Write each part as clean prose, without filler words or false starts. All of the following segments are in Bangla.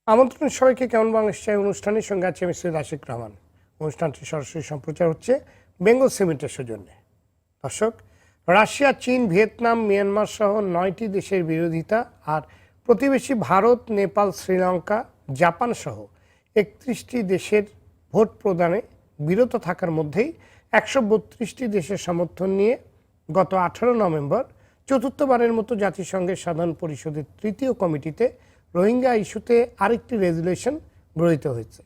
আমন্ত্রণ সবাইকে কেমন বাংলাদেশ চাই অনুষ্ঠানের সঙ্গে আছে আমি সৈয়দ আশিক রহমান। অনুষ্ঠানটি সরাসরি সম্প্রচার হচ্ছে বেঙ্গল সিমেন্টের সৌজন্যে। দর্শক, রাশিয়া, চীন, ভিয়েতনাম, মিয়ানমার সহ 9টি দেশের বিরোধিতা আর প্রতিবেশী ভারত, নেপাল, শ্রীলঙ্কা, জাপান সহ 31টি দেশের ভোট প্রদানে বিরত থাকার মধ্যেই 132টি দেশের সমর্থন নিয়ে গত 18 নভেম্বর চতুর্থবারের মতো জাতিসংঘের সাধারণ পরিষদের তৃতীয় কমিটিতে রোহিঙ্গা ইস্যুতে আরেকটি রেজুলেশন গৃহীত হয়েছে।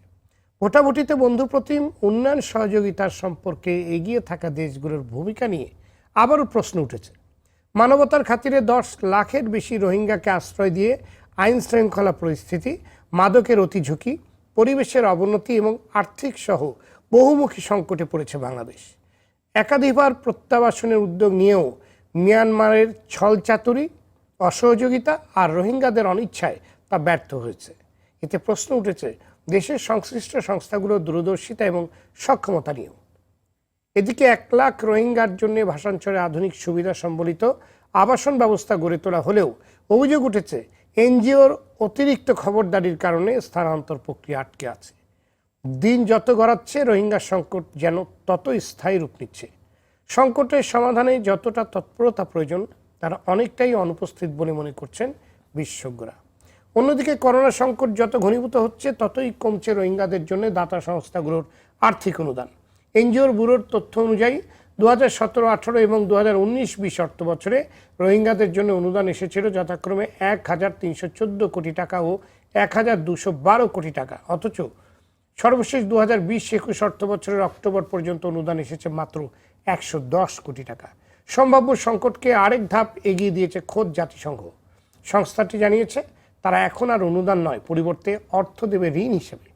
ভোটাভুটিতে বন্ধুপ্রতিম উন্নয়ন সহযোগিতার সম্পর্কে এগিয়ে থাকা দেশগুলোর ভূমিকা নিয়ে আবারও প্রশ্ন উঠেছে। মানবতার খাতিরে 10 লাখের বেশি রোহিঙ্গাকে আশ্রয় দিয়ে আইন শৃঙ্খলা পরিস্থিতি, মাদকের অতিঝুঁকি, পরিবেশের অবনতি এবং আর্থিক সহ বহুমুখী সংকটে পড়েছে বাংলাদেশ। একাধিকবার প্রত্যাবাসনের উদ্যোগ নিয়েও মিয়ানমারের ছলচাতুরি, অসহযোগিতা আর রোহিঙ্গাদের অনিচ্ছায় তা ব্যর্থ হয়েছে। এতে প্রশ্ন উঠেছে দেশের সংশ্লিষ্ট দূরদর্শিতা দূরদর্শিতা এবং সক্ষমতা নিয়েও। এদিকে 1 লাখ রোহিঙ্গার জন্য ভাষাঞ্চলে আধুনিক সুবিধা সম্বলিত আবাসন ব্যবস্থা গড়ে তোলা হলেও অভিযোগ উঠেছে এনজিওর অতিরিক্ত খবরদারির কারণে স্থানান্তর প্রক্রিয়া আটকে আছে। দিন যত গড়াচ্ছে রোহিঙ্গা সংকট যেন ততই স্থায়ী রূপ নিচ্ছে। সংকটের সমাধানে যতটা তৎপরতা প্রয়োজন তারা অনেকটাই অনুপস্থিত বলে মনে করছেন বিশেষজ্ঞরা। অন্যদিকে করোনা সংকট যত ঘনীভূত হচ্ছে ততই কমছে রোহিঙ্গাদের জন্য দাতা সংস্থাগুলোর আর্থিক অনুদান। এনজিওর ব্যুরোর তথ্য অনুযায়ী 2017-18 এবং 2019-20 অর্থ বছরে রোহিঙ্গাদের জন্য অনুদান এসেছিল যথাক্রমে 1314 কোটি টাকা ও 1212 কোটি টাকা, অথচ সর্বশেষ 2020-21 অর্থ বছরের অক্টোবর পর্যন্ত অনুদান এসেছে মাত্র 110 কোটি টাকা। সম্ভাব্য সংকটকে আরেক ধাপ এগিয়ে দিয়েছে খোদ জাতিসংঘ। সংস্থাটি জানিয়েছে তারা এখন আর অনুদান নয়, পরিবর্তে অর্থ দেবে ঋণ হিসেবে।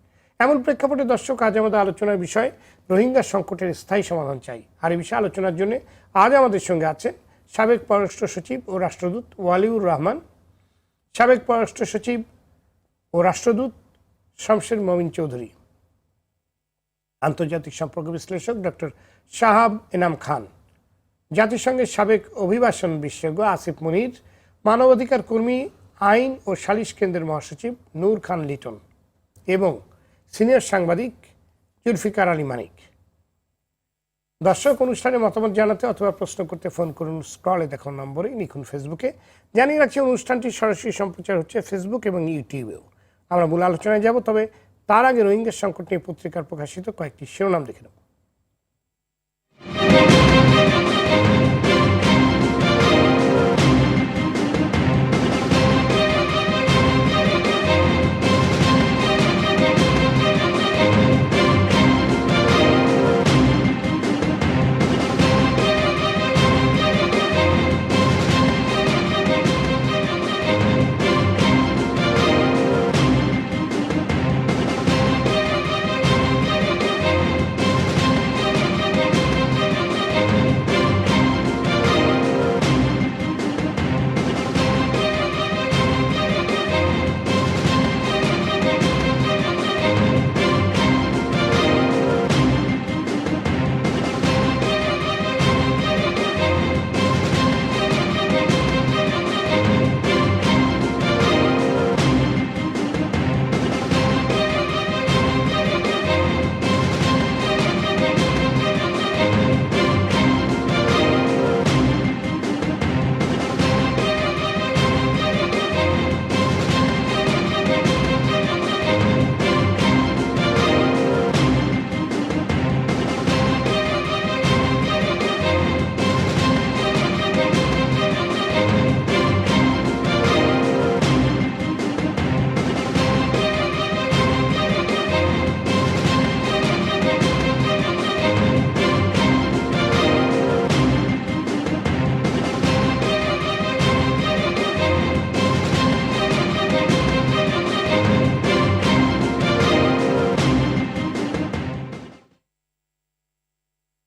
এমন প্রেক্ষাপটে দর্শক, আজ আমাদের আলোচনার বিষয় রোহিঙ্গা সংকটের স্থায়ী সমাধান চাই। আর এই বিষয়ে আলোচনার জন্য আজ আমাদের সঙ্গে আছেন সাবেক পররাষ্ট্র সচিব ও রাষ্ট্রদূত ওয়ালিউর রহমান, সাবেক পররাষ্ট্র সচিব ও রাষ্ট্রদূত শমশের মমিন চৌধুরী, আন্তর্জাতিক সম্পর্ক বিশ্লেষক ডক্টর শাহাব এনাম খান, জাতিসংঘের সাবেক অভিবাসন বিশেষজ্ঞ আসিফ মুনির, মানবাধিকার কর্মী, আইন ও সালিশ কেন্দ্রের মহাসচিব নূর খান লিটন এবং সিনিয়র সাংবাদিক জুলফিকার আলী মানিক। দর্শক, অনুষ্ঠানে মতামত জানাতে অথবা প্রশ্ন করতে ফোন করুন স্ক্রলে দেখানো নম্বরে, লিখুন ফেসবুকে। জানিয়ে রাখছি অনুষ্ঠানটি সরাসরি সম্প্রচার হচ্ছে ফেসবুক এবং ইউটিউবেও। আমরা মূল আলোচনায় যাব, তবে তার আগে রোহিঙ্গা সংকট নিয়ে পত্রিকার প্রকাশিত কয়েকটি শিরোনাম দেখে নেব।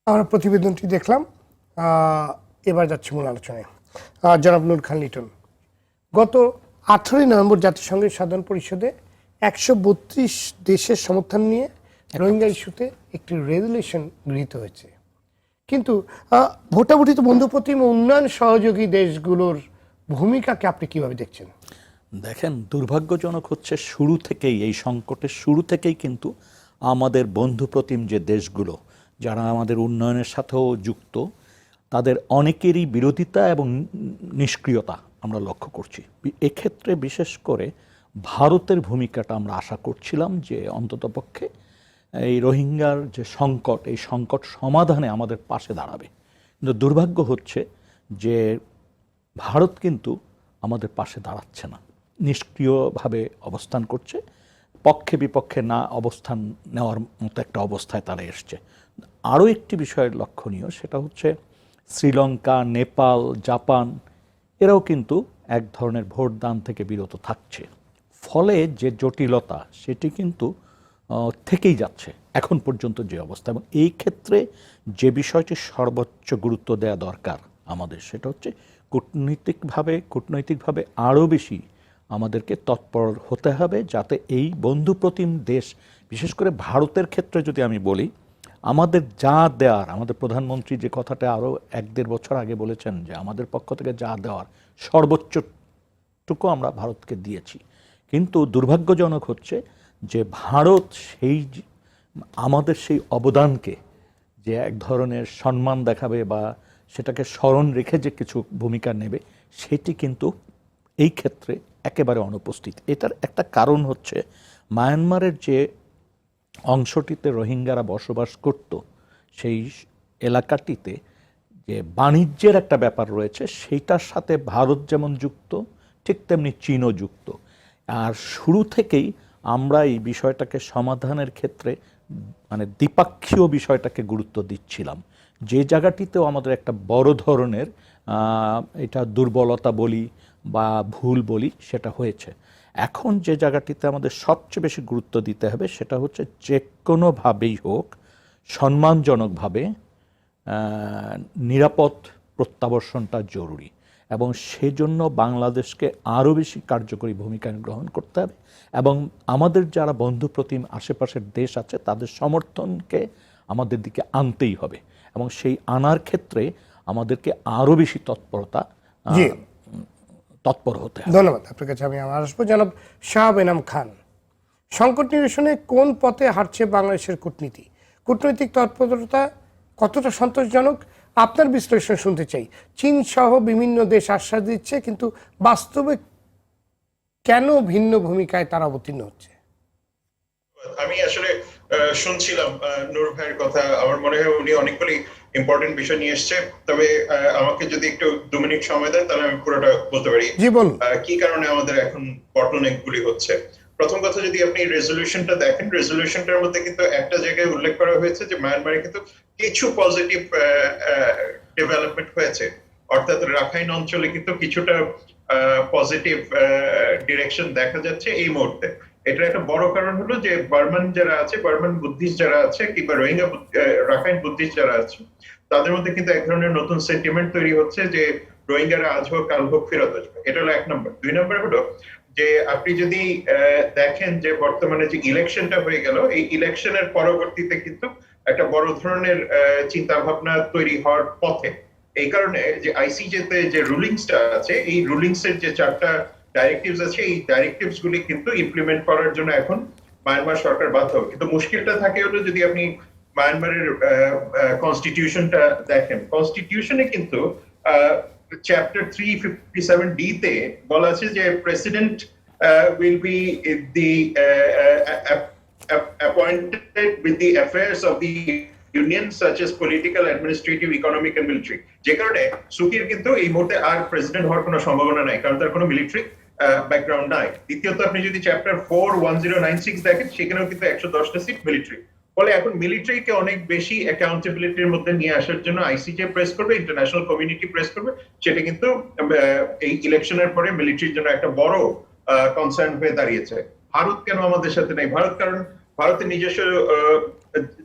আমরা প্রতিবেদনটি দেখলাম, এবার যাচ্ছে মূল আলোচনায়। জনাব নূর খান লিটন, গত 18 নভেম্বর জাতিসংঘের সাধারণ পরিষদে 132 দেশের সমর্থন নিয়ে রোহিঙ্গা ইস্যুতে একটি রেজুলেশন গৃহীত হয়েছে, কিন্তু ভোটাভুটিতে বন্ধুপ্রতিম উন্নয়ন সহযোগী দেশগুলোর ভূমিকাকে আপনি কিভাবে দেখছেন? দেখেন, দুর্ভাগ্যজনক হচ্ছে শুরু থেকেই এই সংকটের শুরু থেকেই কিন্তু আমাদের বন্ধুপ্রতিম যে দেশগুলো যারা আমাদের উন্নয়নের সাথেও যুক্ত, তাদের অনেকেরই বিরোধিতা এবং নিষ্ক্রিয়তা আমরা লক্ষ্য করছি। এক্ষেত্রে বিশেষ করে ভারতের ভূমিকাটা আমরা আশা করছিলাম যে অন্ততপক্ষে এই রোহিঙ্গার যে সংকট, এই সংকট সমাধানে আমাদের পাশে দাঁড়াবে। কিন্তু দুর্ভাগ্য হচ্ছে যে ভারত কিন্তু আমাদের পাশে দাঁড়াচ্ছে না, নিষ্ক্রিয়ভাবে অবস্থান করছে, পক্ষে বিপক্ষে না অবস্থান নেওয়ার মতো একটা অবস্থায় তারা এসছে। আরও একটি বিষয় লক্ষণীয়, সেটা হচ্ছে শ্রীলঙ্কা, নেপাল, জাপান এরাও কিন্তু এক ধরনের ভোটদান থেকে বিরত থাকছে। ফলে যে জটিলতা সেটি কিন্তু থেকেই যাচ্ছে এখন পর্যন্ত যে অবস্থা। এবং এই ক্ষেত্রে যে বিষয়টি সর্বোচ্চ গুরুত্ব দেওয়া দরকার আমাদের, সেটা হচ্ছে কূটনৈতিকভাবে আরও বেশি আমাদেরকে তৎপর হতে হবে, যাতে এই বন্ধুপ্রতিম দেশ, বিশেষ করে ভারতের ক্ষেত্রে যদি আমি বলি, আমাদের যা দেওয়ার, আমাদের প্রধানমন্ত্রী যে কথাটা আরও 1-1.5 বছর আগে বলেছেন যে আমাদের পক্ষ থেকে যা দেওয়ার সর্বোচ্চটুকু আমরা ভারতকে দিয়েছি। কিন্তু দুর্ভাগ্যজনক হচ্ছে যে ভারত আমাদের সেই অবদানকে যে এক ধরনের সম্মান দেখাবে বা সেটাকে স্মরণ রেখে যে কিছু ভূমিকা নেবে, সেটি কিন্তু এই ক্ষেত্রে একেবারে অনুপস্থিত। এটার একটা কারণ হচ্ছে মায়ানমারের যে অংশটিতে রোহিঙ্গারা বসবাস করত, সেই এলাকাটিতে যে বাণিজ্যের একটা ব্যাপার রয়েছে, সেইটার সাথে ভারত যেমন যুক্ত, ঠিক তেমনি চীনও যুক্ত। আর শুরু থেকেই আমরা এই বিষয়টাকে সমাধানের ক্ষেত্রে মানে দ্বিপাক্ষীয় বিষয়টাকে গুরুত্ব দিচ্ছিলাম। যে জায়গাটিতেও আমাদের একটা বড় ধরনের এটা দুর্বলতা বলি বা ভুল বলি, সেটা হয়েছে। এখন যে জায়গাটিতে আমাদের সবচেয়ে বেশি গুরুত্ব দিতে হবে সেটা হচ্ছে যে কোনোভাবেই হোক সম্মানজনকভাবে নিরাপদ প্রত্যাবর্তনটা জরুরি, এবং সেজন্য বাংলাদেশকে আরও বেশি কার্যকরী ভূমিকা গ্রহণ করতে হবে এবং আমাদের যারা বন্ধুপ্রতিম আশেপাশের দেশ আছে তাদের সমর্থনকে আমাদের দিকে আনতেই হবে, এবং সেই আনার ক্ষেত্রে আমাদেরকে আরও বেশি তৎপর হতে হবে। ধন্যবাদ আপনার কাছে। আমি আমার আসবো জনাব শাহাব এনাম খান। সংকট নিরসনে কোন পথে হাঁটছে বাংলাদেশের কূটনীতি, কূটনৈতিক তৎপরতা কতটা সন্তোষজনক? আপনার বিশ্লেষণ শুনতে চাই। চীন সহ বিভিন্ন দেশ আশ্বাস দিচ্ছে, কিন্তু বাস্তবে কেন ভিন্ন ভূমিকায় তারা অবতীর্ণ হচ্ছে? আমি আসলে শুনছিলাম নূর ভাইয়ের কথা। আমার মনে হয় উনি অনেকগুলি ইম্পর্টেন্ট বিষয় নিয়ে এসছে। তবে আমাকে যদি একটু 2 মিনিট সময় দেন তাহলে আমি পুরোটা বলতে পারি কি কারণে আমাদের এখন বটলনেকগুলি হচ্ছে। প্রথম কথা, যদি আপনি রেজলিউশনটা দেখেন, রেজলিউশনটার মধ্যে কিন্তু একটা জায়গায় উল্লেখ করা হয়েছে যে মায়ানমারে কিন্তু কিছু পজিটিভ ডেভেলপমেন্ট হয়েছে, অর্থাৎ রাখাইন অঞ্চলে কিন্তু কিছুটা পজিটিভ ডিরেকশন দেখা যাচ্ছে এই মুহূর্তে। এটার একটা বড় কারণ হলো যে বার্মান যারা আছে, বার্মান বুদ্ধিস্ট যারা আছে কিংবা রোহিঙ্গা রাখাইন বুদ্ধিস্ট যারা আছে, তাদের মধ্যে কিন্তু এক ধরনের নতুন সেন্টিমেন্ট তৈরি হচ্ছে যে রোহিঙ্গারা আজ হোক কাল হোক ফেরত আসবে। এটা হলো 1 নম্বর। 2 নম্বর হলো যে আপনি যদি দেখেন যে বর্তমানে যে ইলেকশনটা হয়ে গেল, এই ইলেকশনের পরবর্তীতে কিন্তু একটা বড় ধরনের চিন্তা ভাবনা তৈরি হওয়ার পথে। এই কারণে যে আইসিজেতে যে রুলিংসটা আছে, এই রুলিংস এর যে 4টা ডাইরেক্টিভস আছে, এই ডাইরেক্টিভস গুলি কিন্তু ইমপ্লিমেন্ট করার জন্য এখন মায়ানমার সরকার বাধ্য। কিন্তু মুশকিলটা থাকে হলো, যদি আপনি মায়ানমারের কনস্টিটিউশনটা দেখেন, কনস্টিটিউশনে কিন্তু চ্যাপ্টার 357D তে বলা আছে যে president will be the appointed with the affairs of the union such as political, administrative, economic and military। যে কারণে সুকির কিন্তু এই মুহূর্তে আর প্রেসিডেন্ট হওয়ার কোনো সম্ভাবনা নাই, কারণ তার কোনো মিলিটারি ব্যাকগ্রাউন্ড নাই। দ্বিতীয়ত, আপনি যদি চ্যাপ্টার 41096 দেখেন, সেখানেও কিন্তু 110টা সিট মিলিটারি। ফলে এখন মিলিটারিকে অনেক বেশি অ্যাকাউন্টেবিলিটির মধ্যে নিয়ে আসার জন্য আইসিজে প্রেস করবে, ইন্টারন্যাশনাল কমিউনিটি প্রেস করবে। সেটা কিন্তু এই ইলেকশনের পরে মিলিটারির জন্য একটা বড় কনসার্ন হয়ে দাঁড়িয়েছে। ভারত কেন আমাদের সাথে নেই? ভারত, কারণ ভারতের নিজস্ব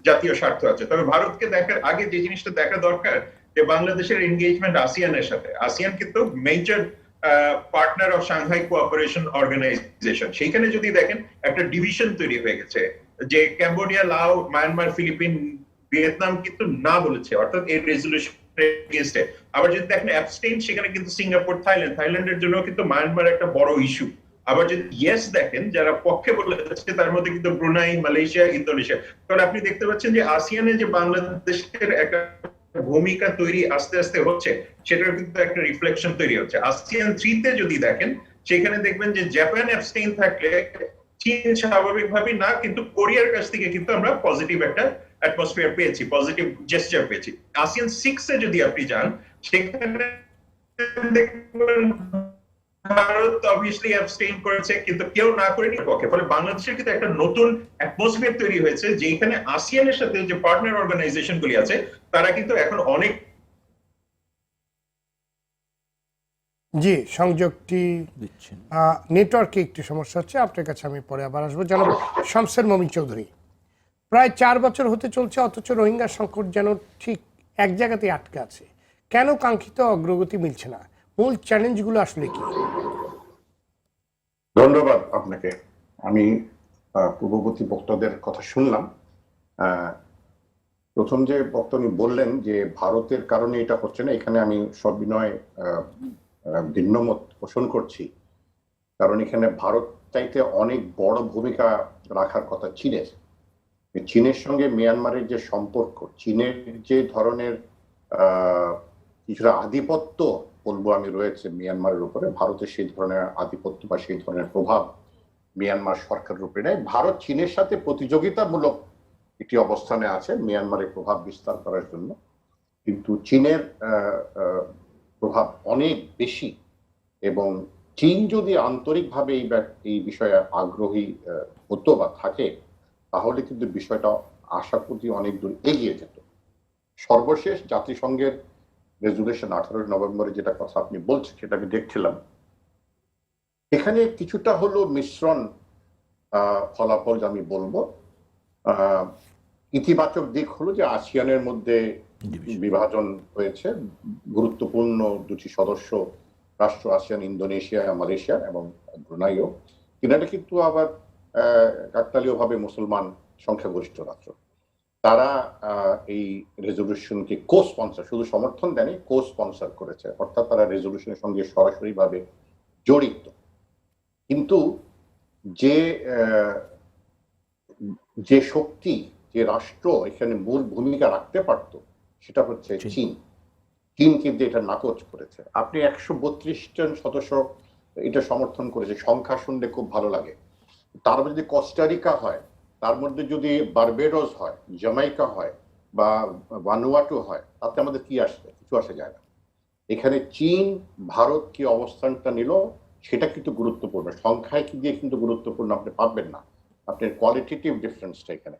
জাতীয় স্বার্থ আছে। তবে ভারতকে দেখার আগে যে জিনিসটা দেখা দরকার, যে বাংলাদেশের এনগেজমেন্ট আসিয়ানের সাথে। আসিয়ান কিন্তু major partner of Shanghai cooperation organization. সেইখানে যদি দেখেন একটা ডিভিশন তৈরি হয়ে গেছে, যে ক্যাম্বোডিয়া, লাও, মায়ানমার, ফিলিপিন, ভিয়েতনাম কিন্তু না বলেছে, অর্থাৎ এই রেজলিউশন এগেইনস্টে। আবার যদি দেখেন অ্যাবস্টেইন, সেখানে কিন্তু সিঙ্গাপুর, থাইল্যান্ডের জন্য কিন্তু মায়ানমার একটা বড় ইস্যু। আবার যদি ইয়েস দেখেন যারা পক্ষে বলেছে তার মধ্যে কিন্তু ব্রুনাই, মালয়েশিয়া, ইন্দোনেশিয়া। কারণ আপনি দেখতে পাচ্ছেন যে আসিয়ানে যে বাংলাদেশের একটা ভূমিকা তৈরি আস্তে আস্তে হচ্ছে, সেটার কিন্তু একটা রিফ্লেকশন তৈরি হচ্ছে। আসিয়ান 3-তে যদি দেখেন সেখানে দেখবেন যে জাপান অ্যাবস্টেইন থাকলে চীন স্বাভাবিকভাবেই না, কিন্তু কোরিয়ার কাছ থেকে কিন্তু আমরা পজিটিভ একটা অ্যাটমসফিয়ার পেয়েছি, পজিটিভ জেস্টার পেয়েছি। আসিয়ান 6-এ যদি আপনি যান সেখানে দেখবেন ভারত অবভিয়াসলি অ্যাবস্টেইন করেছে, কিন্তু কেউ না করেনি পক্ষে। ফলে বাংলাদেশের কিন্তু একটা নতুন অ্যাটমসফিয়ার তৈরি হয়েছে, যেখানে আসিয়ানের সাথে যে পার্টনার অর্গানাইজেশন গুলি আছে তারা কিন্তু এখন অনেক। জি, সংযোগটি দিচ্ছেন। নেটওয়ার্কে একটু সমস্যা হচ্ছে, আপনার কাছে আমি পরে আবার আসবো। জনাব শামসের মমিন চৌধুরী, প্রায় 4 বছর হতে চলছে অথচ রোহিঙ্গা সংকট যেন ঠিক এক জায়গাতেই আটকে আছে। কেন কাঙ্ক্ষিত অগ্রগতি মিলছে না? মূল চ্যালেঞ্জগুলো আসলে কি? ধন্যবাদ আপনাকে। আমি পূর্ববর্তী বক্তাদের কথা শুনলাম। প্রথম যে বক্তা উনি বললেন যে ভারতের কারণে এটা হচ্ছে না, এখানে আমি সবিনয় ভিন্নমত পোষণ করছি। কারণ এখানে ভারত চাইতে অনেক বড় ভূমিকা রাখার কথা চীনের। চীনের সঙ্গে মিয়ানমারের যে সম্পর্ক, চীনের যে ধরনের কিছুটা আধিপত্য বলবো আমি রয়েছে মিয়ানমারের উপরে, ভারতের সেই ধরনের আধিপত্য বা সেই ধরনের প্রভাব মিয়ানমার সরকারের উপরে নেই। ভারত চীনের সাথে প্রতিযোগিতামূলক একটি অবস্থানে আছে মিয়ানমারের প্রভাব বিস্তার করার জন্য, কিন্তু চীনের প্রভাব অনেক বেশি। এবং চীন যদি আন্তরিকভাবে এই বিষয়ে আগ্রহী হতো বা থাকে, তাহলে কিন্তু বিষয়টা আশা করি অনেক দূর এগিয়ে যেত। সর্বশেষ জাতিসংঘের রেজুলেশন 18 নভেম্বরে যেটা কথা আপনি বলছেন সেটা আমি দেখছিলাম, এখানে কিছুটা হলো মিশ্রণ ফলাফল আমি বলবো। ইতিবাচক দিক হলো যে আসিয়ানের মধ্যে বিভাজন হয়েছে, গুরুত্বপূর্ণ দুটি সদস্য রাষ্ট্র আসিয়ান, ইন্দোনেশিয়া, মালয়েশিয়া এবং ব্রুনাইও। তিনাটা কিন্তু আবার কাকতালীয় ভাবে মুসলমান সংখ্যাগরিষ্ঠ রাষ্ট্র। তারা এই রেজলিউশনকে কো স্পন্সর, শুধু সমর্থন দেয়নি, কো স্পন্সর করেছে, অর্থাৎ তারা রেজলিউশনের সঙ্গে সরাসরি ভাবে জড়িত। কিন্তু যে শক্তি, যে রাষ্ট্র এখানে মূল ভূমিকা রাখতে পারত সেটা হচ্ছে চীন। চীন কিন্তু এটা নাকচ করেছে। আপনি 132 জন সদস্য এটা সমর্থন করেছে, সংখ্যা শুনলে খুব ভালো লাগে। তার মধ্যে যদি কস্টারিকা হয়, তার মধ্যে যদি বারবেডোস হয়, জামাইকা হয় বা ভানুয়াটু হয়, তাতে আমাদের কি আসবে? কিছু আসে যায় না। এখানে চীন ভারত কি অবস্থানটা নিল সেটা কিন্তু গুরুত্বপূর্ণ। সংখ্যায় কি দিয়ে কিন্তু গুরুত্বপূর্ণ আপনি পাবেন না, আপনার কোয়ালিটেটিভ ডিফারেন্সটা এখানে।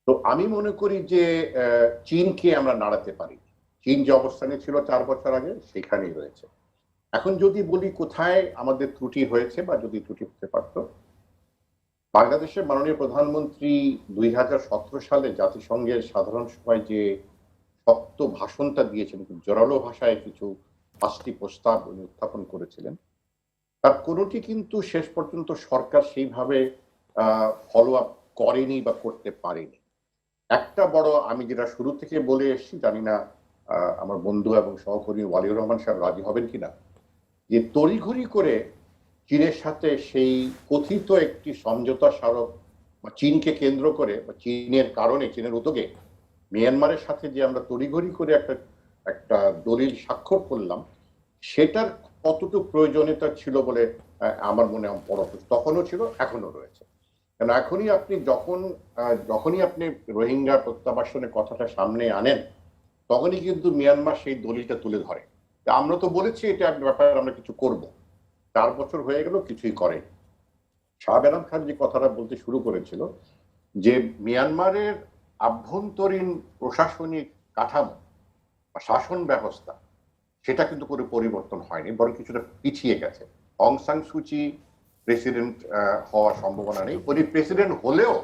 তো আমি মনে করি যে চীনকে আমরা নাড়াতে পারি। চীন যে অবস্থানে ছিল 4 বছর আগে সেখানেই রয়েছে। এখন যদি বলি কোথায় আমাদের ত্রুটি হয়েছে বা যদি ত্রুটি হতে পারত, বাংলাদেশের মাননীয় প্রধানমন্ত্রী 2017 সালে জাতিসংঘের সাধারণ সভায় যে শক্ত ভাষণটা দিয়েছেন, খুব জোরালো ভাষায় কিছু 5টি প্রস্তাব উত্থাপন করেছিলেন, তার কোনোটি কিন্তু শেষ পর্যন্ত সরকার সেইভাবে ফলো আপ করেনি বা করতে পারেনি। একটা বড়, আমি যেটা শুরু থেকে বলে এসেছি, জানি না আমার বন্ধু এবং সহকর্মী ওয়ালিউর রহমান সাহেব রাজি হবেন কিনা, যে তড়িঘড়ি করে চীনের সাথে সেই কথিত একটি সমঝোতা স্মারক বা চীনকে কেন্দ্র করে বা চীনের কারণে, চীনের উদ্যোগে মিয়ানমারের সাথে যে আমরা তড়িঘড়ি করে একটা দলিল স্বাক্ষর করলাম, সেটার কতটুকু প্রয়োজনীয়তা ছিল বলে আমার মনে হয় বড় প্রশ্ন তখনও ছিল, এখনো রয়েছে। কেন যখনই আপনি রোহিঙ্গা প্রত্যাবাসনের কথাটা সামনে আনেন, তখনই কিন্তু মিয়ানমার সেই দলিলটা তুলে ধরে। আমরা তো বলেছি এটা ব্যাপারে আমরা কিছু করব, 4 বছর হয়ে গেল কিছুই করে। শাহবেলাম খান যে কথাটা বলতে শুরু করেছিল যে মিয়ানমারের আভ্যন্তরীণ প্রশাসনিক কাঠামো বা শাসন ব্যবস্থা, সেটা কিন্তু কোনো পরিবর্তন হয়নি, বরং কিছুটা পিছিয়ে গেছে। অং সান সুচি প্রেসিডেন্ট হওয়ার সম্ভাবনা নেই। উনি প্রেসিডেন্ট হলেও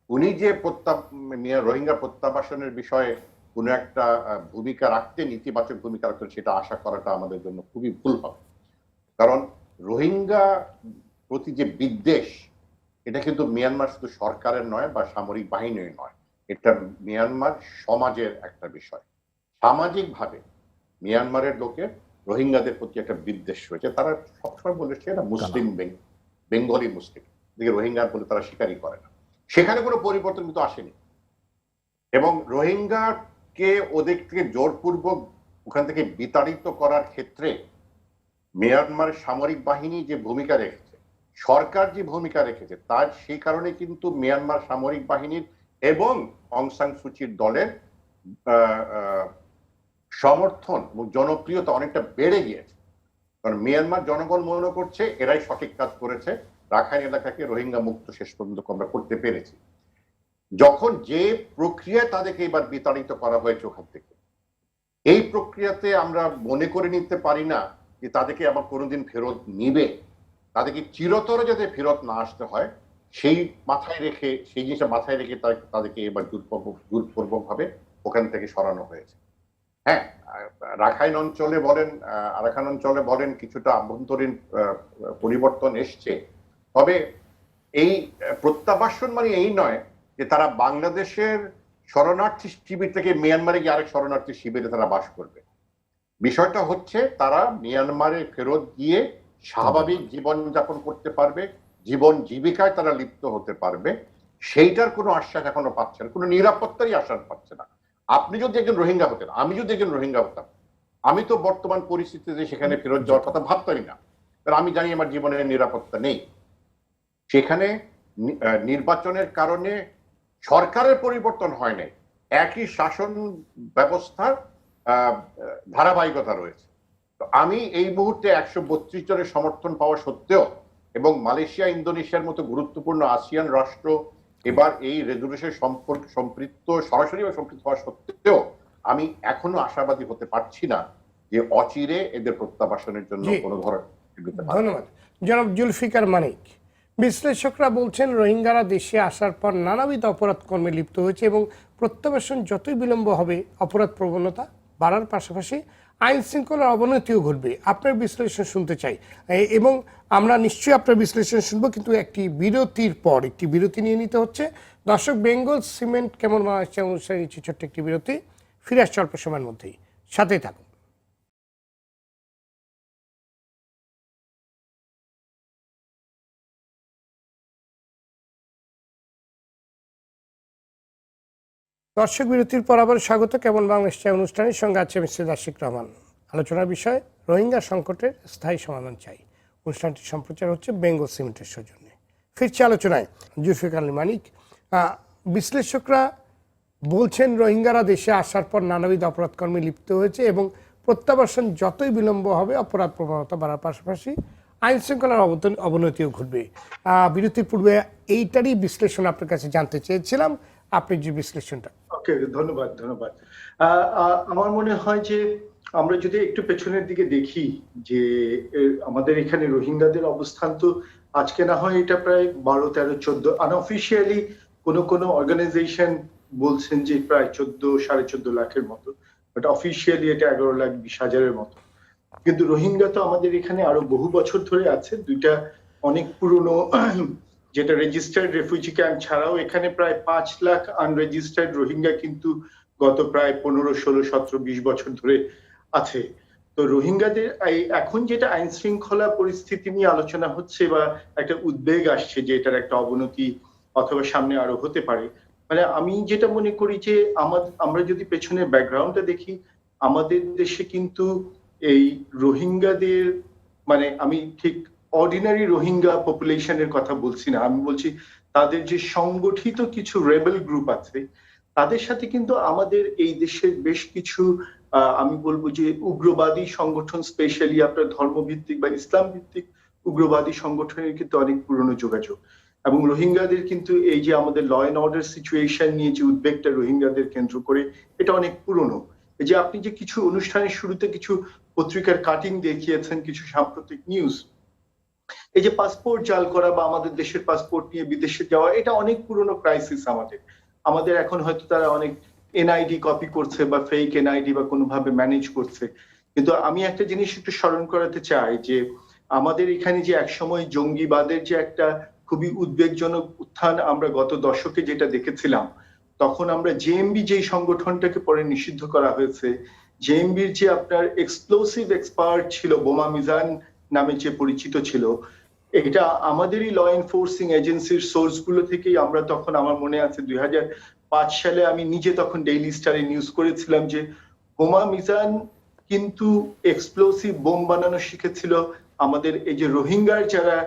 উনি যে রোহিঙ্গা প্রত্যাবাসনের বিষয়ে কোনো একটা ভূমিকা রাখতেন, ইতিবাচক ভূমিকা রাখতেন, সেটা আশা করাটা আমাদের জন্য খুবই ভুল হবে। কারণ রোহিঙ্গা প্রতি যে বিদ্বেষ, এটা কিন্তু মিয়ানমার শুধু সরকারের নয় বা সামরিক বাহিনীর নয়, এটা মিয়ানমার সমাজের একটা বিষয়। সামাজিকভাবে মিয়ানমারের লোকের রোহিঙ্গাদের প্রতি একটা বিদ্বেষ রয়েছে। তারা সবসময় বলেছে না মুসলিম বেঙ্গলি মুসলিম, দিকে রোহিঙ্গা বলে তারা স্বীকারই করে না। সেখানে কোনো পরিবর্তন কিন্তু আসেনি, এবং রোহিঙ্গাকে ওদের থেকে জোরপূর্বক ওখান থেকে বিতাড়িত করার ক্ষেত্রে মিয়ানমার সামরিক বাহিনী যে ভূমিকা রেখেছে, সরকার যে ভূমিকা রেখেছে, তার সেই কারণে কিন্তু মিয়ানমার সামরিক বাহিনীর এবং অং সান সুচির দলের সমর্থন এবং জনপ্রিয়তা অনেকটা বেড়ে গিয়েছে। কারণ মিয়ানমার জনগণ মনে করছে এরাই সঠিক কাজ করেছে, রাখাইন এলাকাকে রোহিঙ্গা মুক্ত শেষ পর্যন্ত আমরা করতে পেরেছি। যখন যে প্রক্রিয়ায় তাদেরকে এবার বিতাড়িত করা হয়েছে ওখান থেকে, এই প্রক্রিয়াতে আমরা মনে করে নিতে পারি না যে তাদেরকে আবার কোনোদিন ফেরত নিবে, তাদেরকে চিরতর যাতে ফেরত না আসতে হয় সেই জিনিসটা মাথায় রেখে তাদেরকে এবার জোরপূর্বক ভাবে ওখান থেকে সরানো হয়েছে। হ্যাঁ, রাখাইন অঞ্চলে বলেন, আরাকান অঞ্চলে বলেন, কিছুটা আভ্যন্তরীণ পরিবর্তন এসছে। তবে এই প্রত্যাবাসন মানে এই নয় যে তারা বাংলাদেশের শরণার্থী শিবির থেকে মিয়ানমারে গিয়ে আরেক শরণার্থী শিবিরে তারা বাস করবে। বিষয়টা হচ্ছে তারা মিয়ানমারে ফেরত গিয়ে স্বাভাবিক জীবন যাপন করতে পারবে, জীবন জীবিকায় তারা লিপ্ত হতে পারবে, সেইটার কোনো আশ্বাস এখনো পাচ্ছে না, কোনো নিরাপত্তারই আশ্বাস পাচ্ছে না। আপনি যদি একজন রোহিঙ্গা হতেন, আমি যদি একজন রোহিঙ্গা হতাম, আমি তো বর্তমান পরিস্থিতিতে সেখানে ফেরত যাওয়ার কথা ভাবতামই না, কারণ আমি জানি আমার জীবনের নিরাপত্তা নেই। সেখানে নির্বাচনের কারণে সরকারের পরিবর্তন হয় নাই, একই শাসন ব্যবস্থার ধারাবাহিকতা রয়েছে। তো আমি এই মুহূর্তে 132 জনের সমর্থন পাওয়া সত্ত্বেও এবং মালয়েশিয়া ইন্দোনেশিয়ার মতো গুরুত্বপূর্ণ আসিয়ান রাষ্ট্র এবার এই রেজলিউশন সরাসরি সম্পৃক্ত হওয়া সত্ত্বেও আমি এখনো আশাবাদী হতে পারছি না যে অচিরে এদের প্রত্যাবাসনের জন্য কোনো ধরনের। ধন্যবাদ। জনাব জুলফিকার মানিক, বিশ্লেষকরা বলছেন রোহিঙ্গারা দেশে আসার পর নানাবিধ অপরাধ কর্মে লিপ্ত হয়েছে এবং প্রত্যাবাসন যতই বিলম্ব হবে অপরাধ প্রবণতা বাড়ার পাশাপাশি আইন শৃঙ্খলার অবনতিও ঘটবে। আপনার বিশ্লেষণ শুনতে চাই এবং আমরা নিশ্চয়ই আপনার বিশ্লেষণ শুনবো, কিন্তু একটি বিরতির পর একটি বিরতি নিয়ে নিতে হচ্ছে। দর্শক, বেঙ্গল সিমেন্ট কেমন বাংলাদেশে অনুষ্ঠানে নিচ্ছে ছোট্ট একটি বিরতি, ফিরে আসছে অল্প সময়ের মধ্যেই, সাথেই থাকুন। দর্শক, বিরতির পর আবার স্বাগত কেমন বাংলাদেশ অনুষ্ঠানের সঙ্গে আছে মিস্টার আশিক রহমান। আলোচনার বিষয় রোহিঙ্গা সংকটের স্থায়ী সমাধান চাই। অনুষ্ঠানটি সম্প্রচার হচ্ছে বেঙ্গল সিমেন্টের সৌজন্যে। ফিরছে আলোচনায় জুলফিকার মানিক। বিশ্লেষকরা বলছেন রোহিঙ্গারা দেশে আসার পর নানাবিধ অপরাধ কর্মে লিপ্ত হয়েছে এবং প্রত্যাবাসন যতই বিলম্ব হবে অপরাধ প্রবণতা বাড়ার পাশাপাশি আইন শৃঙ্খলার অবনতিও ঘটবে। বিরতির পূর্বে এইটারই বিশ্লেষণ আপনার কাছে জানতে চেয়েছিলাম, আপনি যে বিশ্লেষণটা। ওকে, ধন্যবাদ। আমার মনে হয় যে আমরা যদি একটু পেছনের দিকে দেখি যে আমাদের এখানে রোহিঙ্গাদের অবস্থান তো আজকে না হয় এটা প্রায় 12, 13, 14 আনঅফিশিয়ালি কোনো অর্গানাইজেশন বলছেন যে প্রায় 14-14.5 লাখের মতো, বাট অফিসিয়ালি এটা 11,20,000-এর মতো। কিন্তু রোহিঙ্গা তো আমাদের এখানে আরো বহু বছর ধরে আছে। দুইটা অনেক পুরনো যেটা রেজিস্টার্ড রেফিউজি ক্যাম্প ছাড়াও এখানে প্রায় 5 লাখ আনরেজিস্টার্ড রোহিঙ্গা কিন্তু গত প্রায় 15, 16, 17, 20 বছর ধরে আছে। তো রোহিঙ্গাদের এখন যেটা আইন শৃঙ্খলা পরিস্থিতি নিয়ে আলোচনা হচ্ছে বা একটা উদ্বেগ আসছে যে এটার একটা অবনতি অথবা সামনে আরো হতে পারে, মানে আমি যেটা মনে করি যে আমরা যদি পেছনের ব্যাকগ্রাউন্ডটা দেখি, আমাদের দেশে কিন্তু এই রোহিঙ্গাদের, মানে আমি ঠিক অর্ডিনারি রোহিঙ্গা পপুলেশনের কথা বলছি না, আমি বলছি তাদের যে সংগঠিত কিছু রেবেল গ্রুপ আছে তাদের সাথে কিন্তু আমাদের এই দেশের বেশ কিছু আমি বলবো যে উগ্রবাদী সংগঠন, স্পেশালি আপনার ধর্মভিত্তিক বা ইসলাম ভিত্তিক উগ্রবাদী সংগঠনের কিন্তু অনেক পুরনো যোগাযোগ। এবং রোহিঙ্গাদের কিন্তু এই যে আমাদের ল অ্যান্ড অর্ডার সিচুয়েশন নিয়ে যে উদ্বেগটা রোহিঙ্গাদের কেন্দ্র করে, এটা অনেক পুরনো। এই যে আপনি যে কিছু অনুষ্ঠানের শুরুতে কিছু পত্রিকার কাটিং দেখিয়েছেন, কিছু সাম্প্রতিক নিউজ, এই যে পাসপোর্ট জাল করা বা আমাদের দেশের পাসপোর্ট নিয়ে বিদেশে যাওয়া, এটা অনেক পুরনো ক্রাইসিস আমাদের এখন হয়তো তারা অনেক এনআইডি কপি করছে বা ফেক এনআইডি বা কোনোভাবে ম্যানেজ করছে। কিন্তু আমি একটা জিনিস একটু স্মরণ করাতে চাই যে আমাদের এখানে যে একসময় জঙ্গিবাদের যে একটা খুবই উদ্বেগজনক উত্থান আমরা গত দশকে যেটা দেখেছিলাম, তখন আমরা জেএমবি যেই সংগঠনটাকে পরে নিষিদ্ধ করা হয়েছে, জেএমবির যে আপনার এক্সপ্লোসিভ এক্সপার্ট ছিল, বোমা মিজান নামে যে পরিচিত ছিল, এটা আমাদেরই ল এনফোর্সিং এজেন্সির সোর্স গুলো থেকেই আমরা তখন, আমার মনে আছে 2005 সালে আমি নিজে তখন ডেইলি স্টারে নিউজ করেছিলাম যে বোমা মিজান কিন্তু এক্সপ্লোসিভ বোম বানানো শিখেছিল আমাদের এই যে রোহিঙ্গার যারা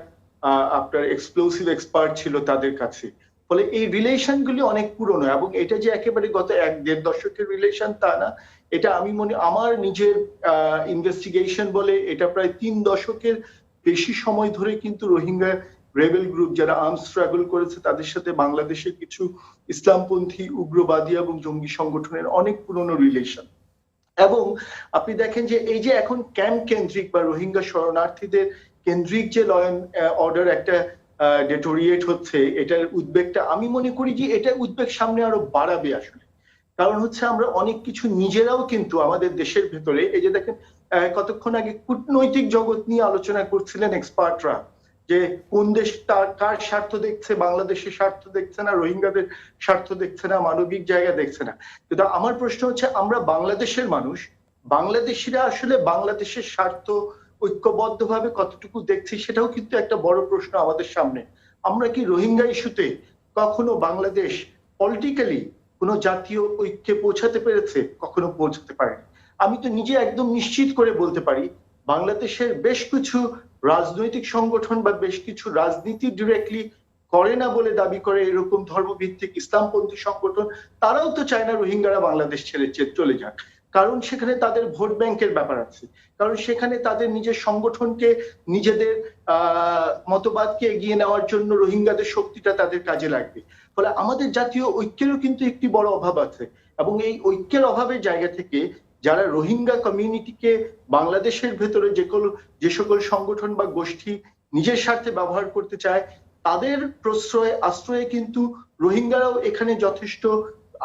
আপনার এক্সপ্লোসিভ এক্সপার্ট ছিল তাদের কাছে। ফলে এই রিলেশন গুলি অনেক পুরনো, এবং এটা যে একেবারে গত 1-1.5 দশকের রিলেশন তা না। এটা আমি আমার নিজের ইনভেস্টিগেশন বলে এটা প্রায় 3 দশকের বেশি সময় ধরে কিন্তু রোহিঙ্গা রেবেল গ্রুপ যারা আর্ম স্ট্রাগল করেছে তাদের সাথে বাংলাদেশের কিছু ইসলামপন্থী উগ্রবাদী এবং জঙ্গি সংগঠনের অনেক পুরনো রিলেশন। এবং আপনি দেখেন যে এই যে এখন ক্যাম্প কেন্দ্রিক বা রোহিঙ্গা শরণার্থীদের কেন্দ্রিক যে ল অ্যান্ড অর্ডার একটা ডেটোরিয়েট হচ্ছে, এটার উদ্বেগটা আমি মনে করি যে এটা উদ্বেগ সামনে আরো বাড়াবে আসলে। কারণ হচ্ছে আমরা অনেক কিছু নিজেরাও কিন্তু আমাদের দেশের ভেতরে, এই যে দেখেন কতক্ষণ আগে কূটনৈতিক জগৎ নিয়ে আলোচনা করছিলেন এক্সপার্টরা, যে কোন দেশ তার কার স্বার্থ দেখছে, বাংলাদেশের স্বার্থ দেখছে না, রোহিঙ্গাদের স্বার্থ দেখছে না, মানবিক জায়গা দেখছে না। কিন্তু আমার প্রশ্ন হচ্ছে আমরা বাংলাদেশের মানুষ, বাংলাদেশিরা আসলে বাংলাদেশের স্বার্থ ঐক্যবদ্ধভাবে কতটুকু দেখছি সেটাও কিন্তু একটা বড় প্রশ্ন আমাদের সামনে। আমরা কি রোহিঙ্গা ইস্যুতে কখনো বাংলাদেশ পলিটিক্যালি কোনো জাতীয় ঐক্যে পৌঁছাতে পেরেছে? কখনো পৌঁছাতে পারেনি। আমি তো নিজে একদম নিশ্চিত করে বলতে পারি বাংলাদেশের বেশ কিছু রাজনৈতিক সংগঠন বা বেশ কিছু রাজনীতি ডিরেক্টলি করে না বলে দাবি করে এরকম ধর্মভিত্তিক ইসলামপন্থী সংগঠন, তারাও তো চায় না রোহিঙ্গারা বাংলাদেশ ছেড়ে চলে যাক। কারণ সেখানে তাদের ভোট ব্যাংকের ব্যাপার আছে, কারণ সেখানে তাদের নিজের সংগঠনকে, নিজেদের মতবাদকে এগিয়ে নেওয়ার জন্য রোহিঙ্গাদের শক্তিটা তাদের কাজে লাগবে। ফলে আমাদের জাতীয় ঐক্যেরও কিন্তু একটি বড় অভাব আছে, এবং এই ঐক্যের অভাবের জায়গা থেকে যারা রোহিঙ্গা কমিউনিটিকে বাংলাদেশের ভেতরে যে সকল সংগঠন বা গোষ্ঠী নিজের স্বার্থে ব্যবহার করতে চায়, তাদের আশ্রয়ে কিন্তু রোহিঙ্গারাও এখানে যথেষ্ট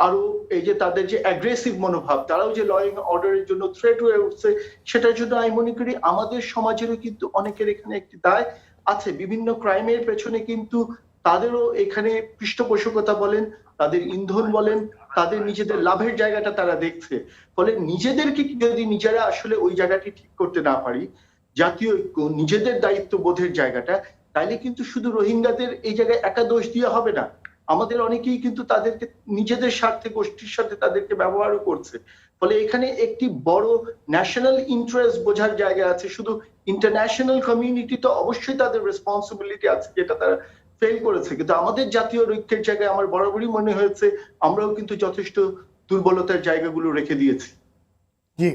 আরো, এই যে তাদের যে অ্যাগ্রেসিভ মনোভাব, তারাও যে ল এন্ড অর্ডারের জন্য থ্রেট হয়ে উঠছে, সেটার জন্য আমি মনে করি আমাদের সমাজেরও কিন্তু অনেকের এখানে একটি দায় আছে। বিভিন্ন ক্রাইমের পেছনে কিন্তু তাদেরও এখানে পৃষ্ঠপোষকতা বলেন, তাদের ইন্ধন বলেন, তাদের নিজেদের লাভের জায়গাটা তারা দেখছে। ফলে নিজেদেরকে যদি নিজেরা আসলে ওই জায়গাটি ঠিক করতে না পারি, জাতীয় ঐক্য, নিজেদের দায়িত্ব বোধের জায়গাটা, তাইলে কিন্তু শুধু রোহিঙ্গাদের এই জায়গায় একা দোষ দিয়ে হবে না। আমাদের অনেকেই কিন্তু তাদেরকে নিজেদের স্বার্থে, গোষ্ঠীর সাথে তাদেরকে ব্যবহারও করছে। ফলে এখানে একটি বড় ন্যাশনাল ইন্টারেস্ট বোঝার জায়গা আছে। শুধু ইন্টারন্যাশনাল কমিউনিটি তো অবশ্যই তাদের রেসপন্সিবিলিটি আছে, যেটা তারা ফেল করেছে, কিন্তু আমাদের জাতীয় ঐক্যের জায়গায় আমার বরাবরই মনে হয়েছে আমরাও কিন্তু যথেষ্ট দুর্বলতার জায়গাগুলো রেখে দিয়েছি। জি,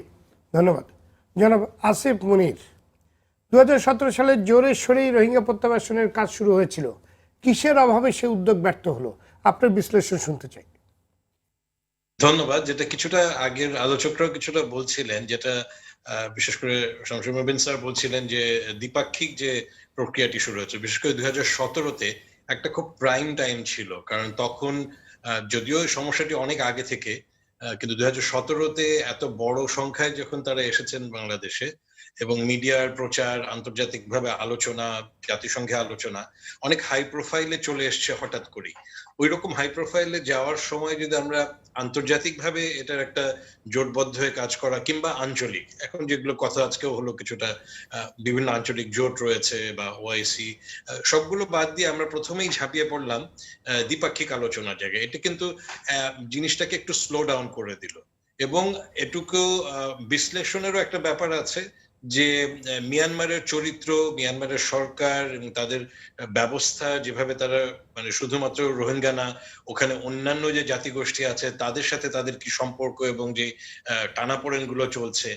ধন্যবাদ। জনাব আসিফ মুনির, 2017 সালে জোরে সরেই রোহিঙ্গা প্রত্যাবাসনের কাজ শুরু হয়েছিল, কিসের অভাবে সে উদ্যোগ ব্যর্থ হলো? আপনার বিশ্লেষণ শুনতে চাই। ধন্যবাদ। যেটা কিছুটা আগের আলোচকরাও কিছুটা বলছিলেন, যেটা বিশেষ করে শামসুর মুবিন স্যার বলছিলেন যে দ্বিপাক্ষিক যে প্রক্রিয়াটি শুরু হয়েছে, বিশেষ করে 2017-তে একটা খুব প্রাইম টাইম ছিল। কারণ তখন যদিও সমস্যাটি অনেক আগে থেকে, কিন্তু 2017-তে এত বড় সংখ্যায় যখন তারা এসেছেন বাংলাদেশে, এবং মিডিয়ার প্রচার, আন্তর্জাতিকভাবে আলোচনা, জাতিসংঘে আলোচনা, অনেক হাই প্রোফাইলে চলে এসছে হঠাৎ করেই। ওই রকম হাই প্রোফাইলে যাওয়ার সময় যদি আমরা আন্তর্জাতিকভাবে এটার একটা জোটবদ্ধ হয়ে কাজ করা, কিংবা আঞ্চলিক, এখন যেগুলো কথা আজকেও হলো কিছুটা বিভিন্ন আঞ্চলিক জোট রয়েছে বা ওআইসি, সবগুলো বাদ দিয়ে আমরা প্রথমেই ঝাঁপিয়ে পড়লাম দ্বিপাক্ষিক আলোচনার জায়গায়। এটা কিন্তু জিনিসটাকে একটু স্লো ডাউন করে দিল। এবং এটুকু বিশ্লেষণেরও একটা ব্যাপার আছে যে মিয়ানমারের চরিত্র, মিয়ানমারের সরকার এবং তাদের ব্যবস্থা, যেভাবে তারা মানে শুধুমাত্র রোহিঙ্গা না, ওখানে অন্যান্য যে জাতিগোষ্ঠী আছে তাদের সাথে তাদের কি সম্পর্ক এবং যে টানাপোড়েন গুলো চলছে,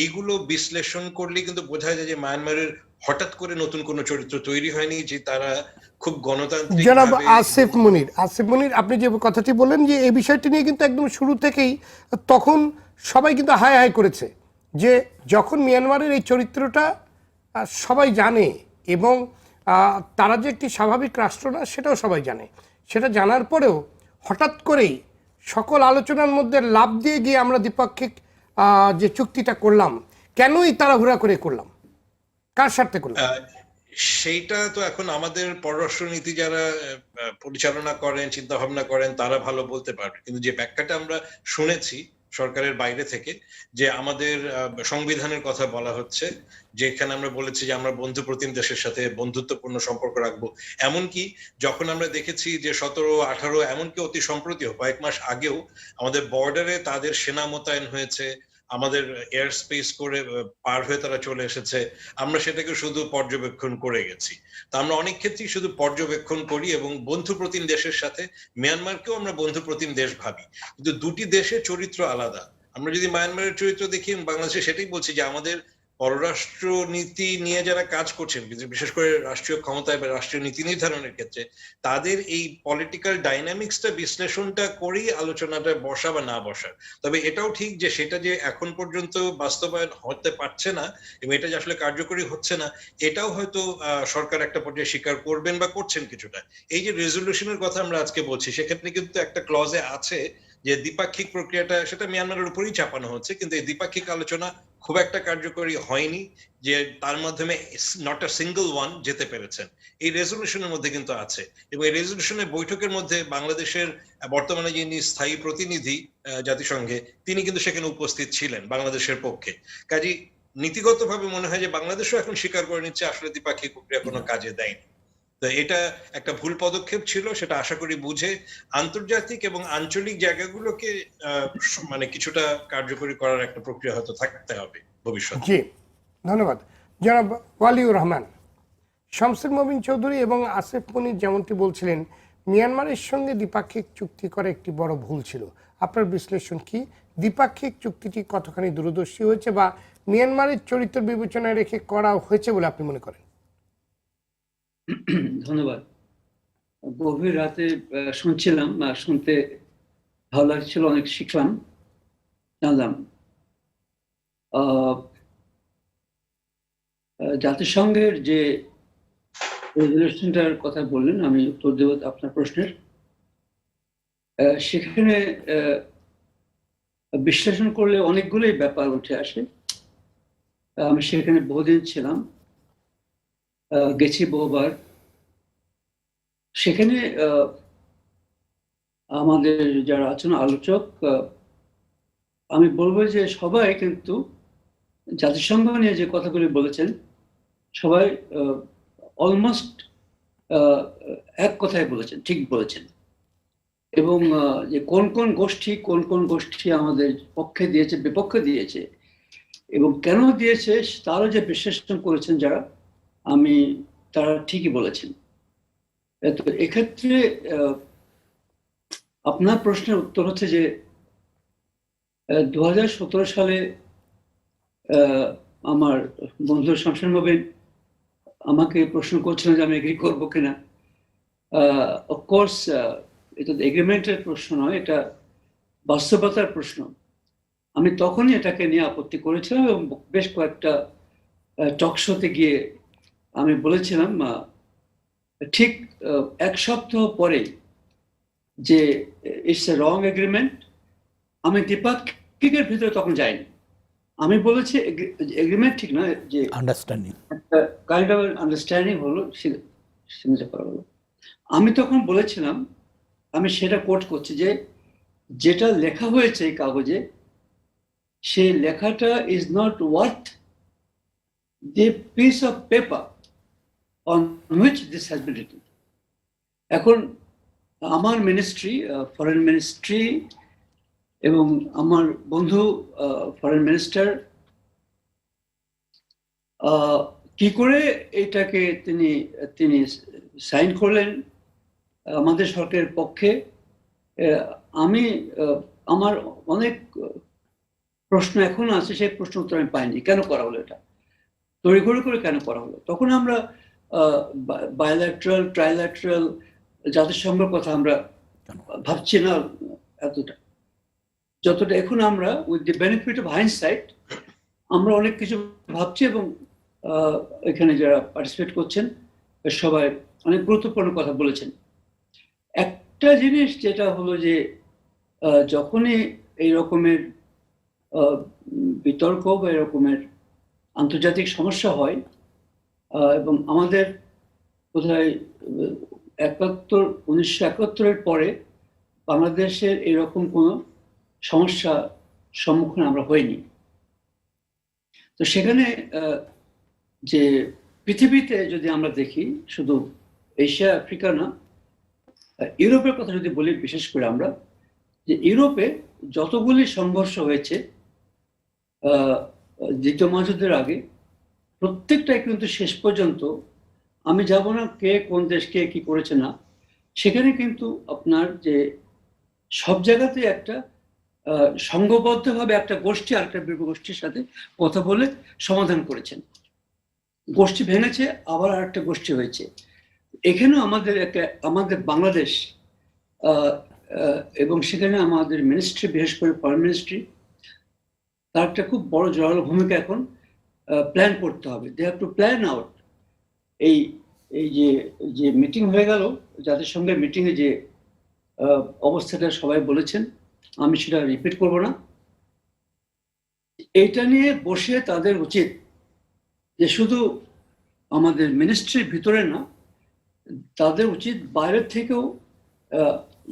এইগুলো বিশ্লেষণ করলে কিন্তু বোঝা যায় যে মায়ানমারের হঠাৎ করে নতুন কোনো চরিত্র তৈরি হয়নি, যে তারা খুব গণতান্ত্রিক। জনাব আসিফ মুনির, আপনি যে কথাটি বললেন যে এই বিষয়টি নিয়ে কিন্তু একদম শুরু থেকেই তখন সবাই কিন্তু হাই হাই করেছে যে যখন মিয়ানমারের এই চরিত্রটা সবাই জানে, এবং তারা যে একটি স্বাভাবিক রাষ্ট্র না সেটাও সবাই জানে, সেটা জানার পরেও হঠাৎ করেই সকল আলোচনার মধ্যে লাভ দিয়ে গিয়ে আমরা দ্বিপাক্ষিক যে চুক্তিটা করলাম, কেনই তাড়াহুড়া করে করলাম, কার স্বার্থে করলাম? সেইটা তো এখন আমাদের পররাষ্ট্রনীতি যারা পরিচালনা করেন, চিন্তা ভাবনা করেন, তারা ভালো বলতে পারবে। কিন্তু যে ব্যাখ্যাটা আমরা শুনেছি সরকারের বাইরে থেকে, যে আমাদের সংবিধানের কথা বলা হচ্ছে, যেখানে আমরা বলেছি যে আমরা বন্ধু প্রতিম দেশের সাথে বন্ধুত্বপূর্ণ সম্পর্ক রাখবো। এমনকি যখন আমরা দেখেছি যে 17-18 এমনকি অতি সম্প্রতিও কয়েক মাস আগেও আমাদের বর্ডারে তাদের সেনা মোতায়েন হয়েছে, আমাদের এয়ার স্পেস করে পার হয়ে তারা চলে এসেছে, আমরা সেটাকে শুধু পর্যবেক্ষণ করে গেছি। তা আমরা অনেক ক্ষেত্রেই শুধু পর্যবেক্ষণ করি এবং বন্ধু প্রতিম দেশের সাথে মিয়ানমারকেও আমরা বন্ধু প্রতিম দেশ ভাবি, কিন্তু দুটি দেশের চরিত্র আলাদা। আমরা যদি মায়ানমারের চরিত্র দেখি, বাংলাদেশে সেটাই বলছি যে আমাদের পররাষ্ট্র নীতি নিয়ে যারা কাজ করছেন, বিশেষ করে রাষ্ট্রীয় ক্ষমতায় বা রাষ্ট্রীয় নীতি নির্ধারণের ক্ষেত্রে, তাদের এই পলিটিক্যাল ডাইনামিক্সটা বিশ্লেষণটা করেই আলোচনাটা বসা বা না বসার। তবে এটাও ঠিক যে সেটা যে এখন পর্যন্ত বাস্তবায়ন হতে পারছে না এবং এটা যে আসলে কার্যকরী হচ্ছে না, এটাও হয়তো সরকার একটা পর্যায়ে স্বীকার করবেন বা করছেন কিছুটা। এই যে রেজলিউশনের কথা আমরা আজকে বলছি, সেক্ষেত্রে কিন্তু একটা ক্লজে আছে যে দ্বিপাক্ষিক প্রক্রিয়াটা সেটা মিয়ানমারের উপরেই চাপানো হচ্ছে, কিন্তু এই দ্বিপাক্ষিক আলোচনা খুব একটা কার্যকরী হয়নি, যে তার মাধ্যমে নট আ সিঙ্গল ওয়ান যেতে পেরেছেন। এই রেজলিউশনের মধ্যে কিন্তু আছে, এবং এই রেজলিউশনের বৈঠকের মধ্যে বাংলাদেশের বর্তমানে যিনি স্থায়ী প্রতিনিধি জাতিসংঘে, তিনি কিন্তু সেখানে উপস্থিত ছিলেন বাংলাদেশের পক্ষে। কাজেই নীতিগতভাবে মনে হয় যে বাংলাদেশও এখন স্বীকার করে নিচ্ছে আসলে দ্বিপাক্ষিক প্রক্রিয়া কোনো কাজে দেয়নি। তো এটা একটা ভুল পদক্ষেপ ছিল, সেটা আশা করি বুঝে আন্তর্জাতিক এবং আঞ্চলিক জায়গাগুলোকে মানে কিছুটা কার্যকরী করার একটা প্রক্রিয়া হয়তো থাকতে হবে ভবিষ্যতে। জি, ধন্যবাদ। জনাব ওয়ালিউর রহমান, শামসুল মবিন চৌধুরী এবং আসিফ মনির যেমনটি বলছিলেন, মিয়ানমারের সঙ্গে দ্বিপাক্ষিক চুক্তি করা একটি বড় ভুল ছিল। আপনার বিশ্লেষণ কি? দ্বিপাক্ষিক চুক্তিটি কতখানি দূরদর্শী হয়েছে বা মিয়ানমারের চরিত্র বিবেচনায় রেখে করা হয়েছে বলে আপনি মনে করেন? ধন্যবাদ। গভীর রাতে শুনছিলাম, শুনতে ভালো লাগছিল, অনেক শিখলাম, জানলাম। জাতিসংঘের যে রেজলিউশনটার কথা বললেন, আমি উত্তর দেব আপনার প্রশ্নের। সেখানে বিশ্লেষণ করলে অনেকগুলোই ব্যাপার উঠে আসে। আমি সেখানে বহুদিন ছিলাম, গেছি বহুবার। সেখানে আমাদের যারা আছেন আলোচক, আমি বলবো যে সবাই কিন্তু জাতিসংঘ নিয়ে যে কথাগুলি বলেছেন, সবাই অলমোস্ট এক কথাই বলেছেন, ঠিক বলেছেন। এবং যে কোন কোন গোষ্ঠী আমাদের পক্ষে দিয়েছে, বিপক্ষে দিয়েছে, এবং কেন দিয়েছে তারও যে বিশ্লেষণ করেছেন যারা, তারা ঠিকই বলেছেন। তো এক্ষেত্রে আপনার প্রশ্নের উত্তর হচ্ছে যে 2017 সালে আমার বন্ধু শামসুল মবিন আমাকে প্রশ্ন করছিলেন যে আমি এগ্রি করবো কিনা। অফকোর্স এটা এগ্রিমেন্টের প্রশ্ন নয়, এটা বাস্তবতার প্রশ্ন। আমি তখনই এটাকে নিয়ে আপত্তি করেছিলাম এবং বেশ কয়েকটা টক শোতে গিয়ে আমি বলেছিলাম, ঠিক 1 সপ্তাহ পরে, যে ইটস এ রং এগ্রিমেন্ট। আমি দ্বিপাক্ষিকের ভিতরে তখন যাইনি, আমি বলেছি এগ্রিমেন্ট ঠিক নয়, যে আন্ডারস্ট্যান্ডিং, একটা কাইন্ড অফ আন্ডারস্ট্যান্ডিং হলো, করা হলো। আমি তখন বলেছিলাম, আমি সেটা কোট করছি, যে যেটা লেখা হয়েছে এই কাগজে, সেই লেখাটা is not worth the piece of paper on which this has been written. এখন আমার মিনিস্ট্রি, ফরেন মিনিস্ট্রি, এবং আমার বন্ধু ফরেন মিনিস্টার কি করে এটাকে তিনি সাইন করলেন আমাদের সরকারের পক্ষে। আমার অনেক প্রশ্ন এখন আছে, সেই প্রশ্ন উত্তর আমি পাইনি। কেন করা হলো এটা, তড়িঘড়ি করে কেন করা হলো? তখন আমরা বায়োল্যাটারাল, ট্রাইল্যাটারাল জাতিসংঘের কথা আমরা ভাবছি না এতটা, যতটা এখন আমরা উইথ দি বেনিফিট অফ হাইন্ডসাইট আমরা অনেক কিছু ভাবছি। এবং এখানে যারা পার্টিসিপেট করছেন সবাই অনেক গুরুত্বপূর্ণ কথা বলেছেন। একটা জিনিস যেটা হলো যে যখনই এই রকমের বিতর্ক বা এরকমের আন্তর্জাতিক সমস্যা হয়, এবং আমাদের বোধহয় 1971-এর পরে বাংলাদেশের এরকম কোনো সমস্যা সম্মুখীন আমরা হইনি। তো সেখানে যে পৃথিবীতে যদি আমরা দেখি, শুধু এশিয়া আফ্রিকা না, ইউরোপের কথা যদি বলি বিশেষ করে আমরা, যে ইউরোপে যতগুলি সংঘর্ষ হয়েছে দ্বিতীয় মহাযুদ্ধের আগে, প্রত্যেকটাই কিন্তু শেষ পর্যন্ত, আমি যাব না কে কোন দেশ কে কি করেছে না, সেখানে কিন্তু আপনার যে সব জায়গাতে একটা সংঘবদ্ধভাবে একটা গোষ্ঠী আরেকটা গোষ্ঠীর সাথে কথা বলে সমাধান করেছেন। গোষ্ঠী ভেঙেছে, আবার আরেকটা গোষ্ঠী হয়েছে। এখানেও আমাদের বাংলাদেশ এবং সেখানে আমাদের মিনিস্ট্রি, বিশেষ করে ফরেন মিনিস্ট্রি, তার একটা খুব বড় জোরালো ভূমিকা এখন প্ল্যান করতে হবে। They have to plan out. এই যে মিটিং হয়ে গেল, যাদের সঙ্গে মিটিংয়ে যে অবস্থাটা সবাই বলেছেন, আমি সেটা রিপিট করব না। এইটা নিয়ে বসে তাদের উচিত যে শুধু আমাদের মিনিস্ট্রির ভিতরে না, তাদের উচিত বাইরের থেকেও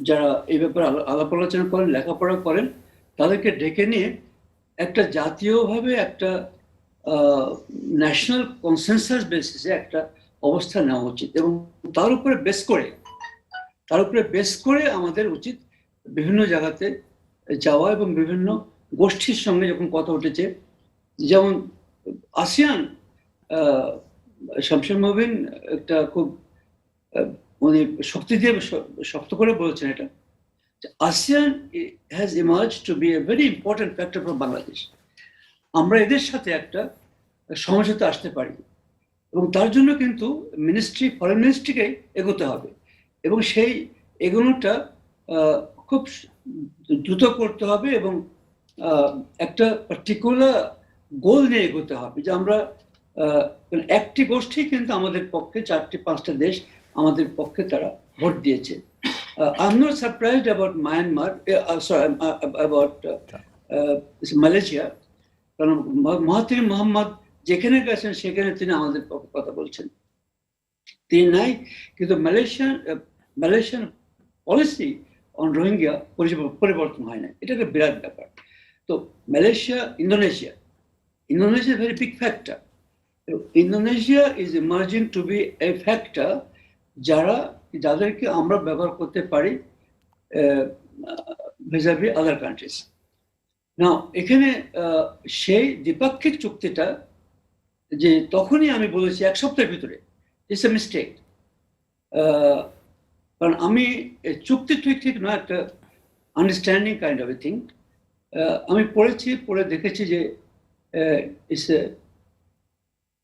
যারা এই ব্যাপারে আলাপ আলোচনা করেন, লেখাপড়া করেন, তাদেরকে ডেকে নিয়ে একটা জাতীয়ভাবে একটা ন্যাশনাল কনসেনসাস বেসিসে একটা অবস্থা নেওয়া উচিত। এবং তার উপরে বেস করে আমাদের উচিত বিভিন্ন জায়গাতে যাওয়া এবং বিভিন্ন গোষ্ঠীর সঙ্গে যখন কথা উঠেছে, যেমন আসিয়ান, শামসুর মবিন একটা খুব উনি শক্তি দিয়ে শক্ত করে বলেছেন এটা, ASEAN has emerged to be a very important factor for Bangladesh. আমরা এদের সাথে একটা সমঝোতা আসতে পারি, এবং তার জন্য কিন্তু ফরেন মিনিস্ট্রিকে এগোতে হবে, এবং সেই এগোনোটা খুব দ্রুত করতে হবে, এবং একটা পার্টিকুলার গোল নিয়ে এগোতে হবে যে আমরা একটি গোষ্ঠী কিন্তু আমাদের পক্ষে 4-5টা দেশ আমাদের পক্ষে তারা ভোট দিয়েছে। I'm not surprised about Myanmar, about Malaysia, কারণ মাহাথির মোহাম্মদ যেখানে গেছেন সেখানে তিনি আমাদের পক্ষে কথা বলছেন, তিনি নাই। কিন্তু মালয়েশিয়ান পলিসি অন রোহিঙ্গা পরিবর্তন হয় না, এটা একটা বিরাট ব্যাপার। তো Malaysia, Indonesia very big factor. Indonesia is emerging to be a factor যাদেরকে আমরা ব্যবহার করতে পারি ভিজাভি আদার কান্ট্রিজ। না, এখানে সেই দ্বিপাক্ষিক চুক্তিটা যে তখনই আমি বলেছি 1 সপ্তাহের ভিতরে, ইটস এ মিস্টেক। কারণ আমি চুক্তি ঠিক নয়, একটা understanding kind of a thing. আমি পড়ে দেখেছি যে it's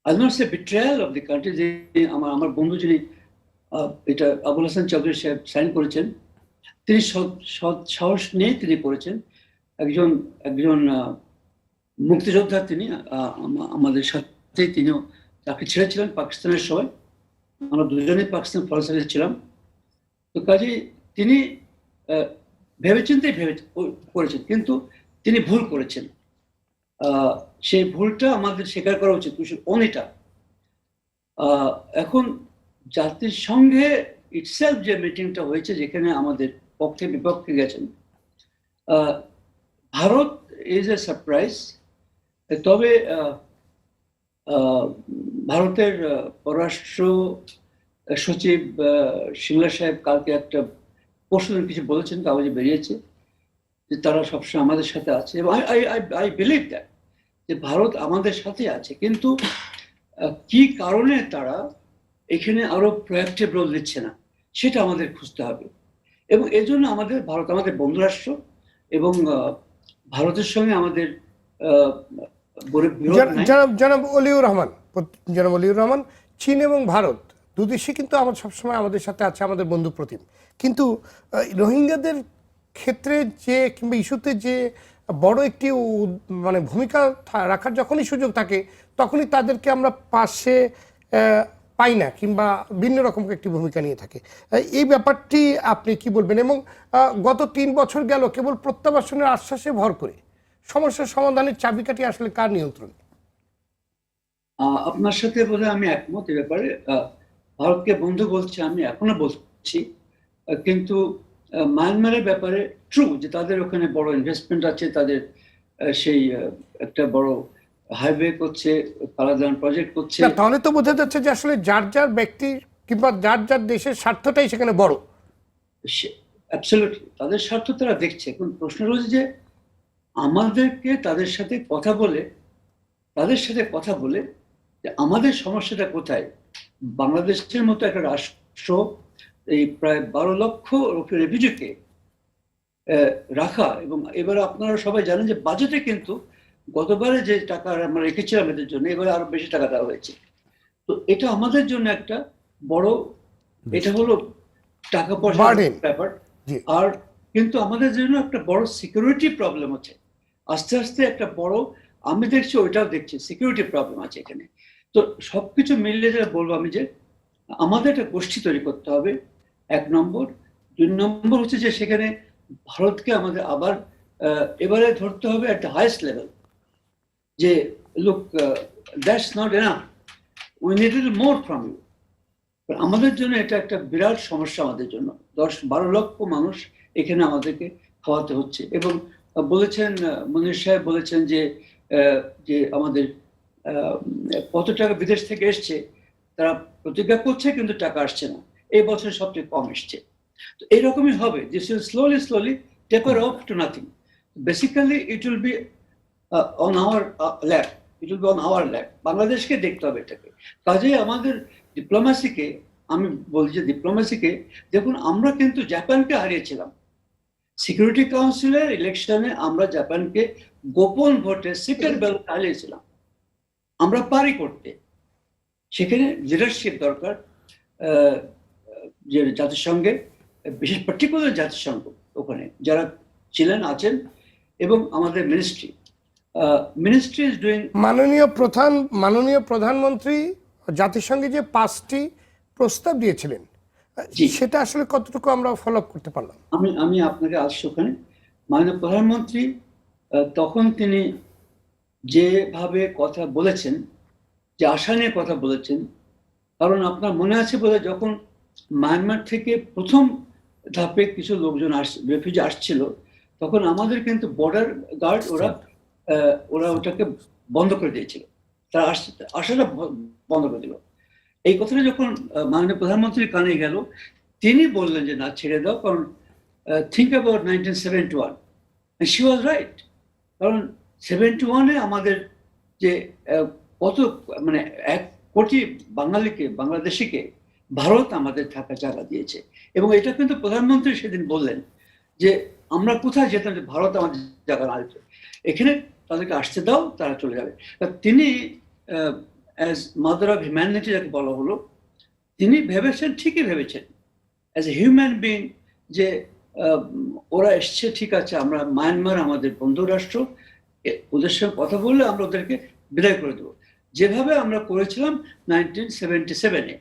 I not say betrayal of the country. যে আমার বন্ধু যিনি এটা আবুল হাসান চৌধুরী সাহেব সাইন করেছেন, তিনি সাহস নিয়ে তিনি করেছেন। একজন মুক্তিযোদ্ধা, তিনি আমাদের সাথে তিনিও চাকরি ছেড়েছিলেন পাকিস্তানের সময়, আমরা দুজনেই পাকিস্তান ফরেন সার্ভিসে ছিলাম। তো কাজে তিনি ভেবেচিন্তেই করেছেন, কিন্তু তিনি ভুল করেছেন। সেই ভুলটা আমাদের স্বীকার করা উচিত, অনিটা। এখন জাতিসংঘে ইটসেলফ যে মিটিংটা হয়েছে, যেখানে আমাদের পক্ষে বিপক্ষে গেছেন, ভারত ইজ এ সারপ্রাইজ। তবে ভারতের পররাষ্ট্র সচিব সিংলা সাহেব কালকে একটা পরশুদিন কিছু বলেছেন, কাগজে বেরিয়েছে, যে তারা সবসময় আমাদের সাথে আছে, এবং আই বিলিভ দ্যাট, যে ভারত আমাদের সাথে আছে। কিন্তু কি কারণে তারা এখানে আরো প্রোঅ্যাক্টিভ রোল নিচ্ছে না, সেটা আমাদের খুঁজতে হবে। এবং এই জন্য ভারত আমাদের বন্ধুরাষ্ট্র, এবং ভারতের সঙ্গে আমাদের জনাব অলিউর রহমান, চীন এবং ভারত দুদেশই কিন্তু সবসময় আমাদের সাথে আছে, আমাদের বন্ধু প্রতিম। কিন্তু রোহিঙ্গাদের ক্ষেত্রে যে কিংবা ইস্যুতে যে বড় একটি মানে ভূমিকা রাখার যখনই সুযোগ থাকে, তখনই তাদেরকে আমরা পাশে পাই না, কিংবা ভিন্ন রকম একটি ভূমিকা নিয়ে থাকে। এই ব্যাপারটি আপনি কি বলবেন? এবং গত 3 বছর গেল কেবল প্রত্যাবাসনের আশ্বাসে ভর করে সমস্যার সমাধানের চাবিকাঠি আসলে কার নিয়ন্ত্রণে? আপনার সাথে বোধহয় আমি একমত এ ব্যাপারে। ভারতকে বন্ধু বলছি, আমি এখনো বলছি, কিন্তু মায়ানমারের ব্যাপারে ট্রু যে তাদের ওখানে বড় ইনভেস্টমেন্ট আছে, তাদের সেই একটা বড় হাইওয়ে করছে, পালাদান প্রজেক্ট করছে। না, তাহলে তো বোঝা যাচ্ছে যে আসলে যার যার ব্যক্তি কিংবা যার যার দেশের স্বার্থটাই সেখানে বড়। অ্যাবসলিউটলি তাদের স্বার্থ তারা দেখছে। এখন প্রশ্ন রয়েছে যে আমাদেরকে তাদের সাথে কথা বলে যে আমাদের সমস্যাটা কোথায়। বাংলাদেশের মতো একটা রাষ্ট্র এই প্রায় 12 লক্ষ রেফিউজিকে রাখা, এবং এবারে আপনারা সবাই জানেন যে বাজেটে কিন্তু গতবারে যে টাকা আমরা রেখেছিলাম এদের জন্য, এবারে আরো বেশি টাকা দেওয়া হয়েছে। তো এটা আমাদের জন্য একটা বড়, এটা হলো টাকা পয়সার ব্যাপার। আর কিন্তু আমাদের জন্য একটা বড় সিকিউরিটি প্রবলেম হচ্ছে। আস্তে আস্তে একটা বড়, আমি দেখছি ওইটাও দেখছি, সিকিউরিটি প্রবলেম আছে এখানে। তো সবকিছু মিলিয়ে যেটা বলবো আমি, যে আমাদের একটা গোষ্ঠী তৈরি করতে হবে, 1 নম্বর। 2 নম্বর হচ্ছে যে সেখানে ভারতকে আমাদের আবার এবারে ধরতে হবে একটা হাইয়েস্ট লেভেল, যে look, that's not enough, we need little more from you. আমাদের জন্য এটা একটা বিরাট সমস্যা, আমাদের জন্য 10-12 লক্ষ মানুষ এখানে আমাদেরকে খাওয়াতে হচ্ছে। এবং বলেছেন মনির সাহেব বলেছেন যে আমাদের কত টাকা বিদেশ থেকে এসছে, তারা প্রতিজ্ঞা করছে কিন্তু টাকা আসছে না। এই বছর সবচেয়ে কম এসছে। তো এইরকমই হবে, this will slowly taper off to nothing. Basically it will be on our lap, it will be on our lap. বাংলাদেশকে দেখতে হবে এটাকে। কাজেই আমাদের ডিপ্লোম্যাসিকে, আমি বলছি ডিপ্লোম্যাসিকে, দেখুন আমরা কিন্তু জাপানকে হারিয়েছিলাম সিকিউরিটি কাউন্সিলের ইলেকশনে, আমরা জাপানকে গোপন ভোটে সিটের ব্যালট হারিয়েছিলাম। আমরা পারি করতে, সেখানে লিডারশিপ দরকার। যে জাতিসংঘে, বিশেষ পার্টিকুলার জাতিসংঘ, ওখানে যারা ছিলেন আছেন, এবং আমাদের মিনিস্ট্রি ইজ ডুইং। মাননীয় প্রধানমন্ত্রী জাতিসংঘে যে 5টি প্রস্তাব দিয়েছিলেন, সেটা আসলে কতটুকু আমরা ফলো আপ করতে পারলাম? আমি আপনাকে আসছি ওখানে। মাননীয় প্রধানমন্ত্রী তখন তিনি যেভাবে কথা বলেছেন, যে আশা নিয়ে কথা বলেছেন, কারণ আপনার মনে আছে বলে যখন মায়ানমার থেকে প্রথম ধাপে কিছু লোকজন রেফিউজি আসছিল, তখন আমাদের কিন্তু বর্ডার গার্ড ওরা ওটাকে বন্ধ করে দিয়েছিল, তারা আসাটা বন্ধ করে দিল। এই কথাটা যখন মাননীয় প্রধানমন্ত্রীর কানে গেল, তিনি বললেন যে না, ছেড়ে দাও, কারণ think about 1971, she was right. কারণ 71-এ আমাদের যে কত, মানে 1 কোটি বাংলাদেশিকে ভারত আমাদের থাকা জায়গা দিয়েছে। এবং এটা কিন্তু প্রধানমন্ত্রী সেদিন বললেন যে আমরা কোথায় যেতাম, যে ভারত আমাদের জায়গা না দিত, এখানে তাদেরকে আসতে দাও, তারা চলে যাবে। তিনি অ্যাজ মাদার অফ হিউম্যানিটি যাকে বলা হলো, তিনি ভেবেছেন, ঠিকই ভেবেছেন অ্যাজ এ হিউম্যান বিং, যে ওরা এসছে, ঠিক আছে, আমরা মায়ানমার আমাদের বন্ধু রাষ্ট্র, ওদের সঙ্গে কথা বললে আমরা ওদেরকে বিদায় করে দেবো, যেভাবে আমরা করেছিলাম 1977-এ।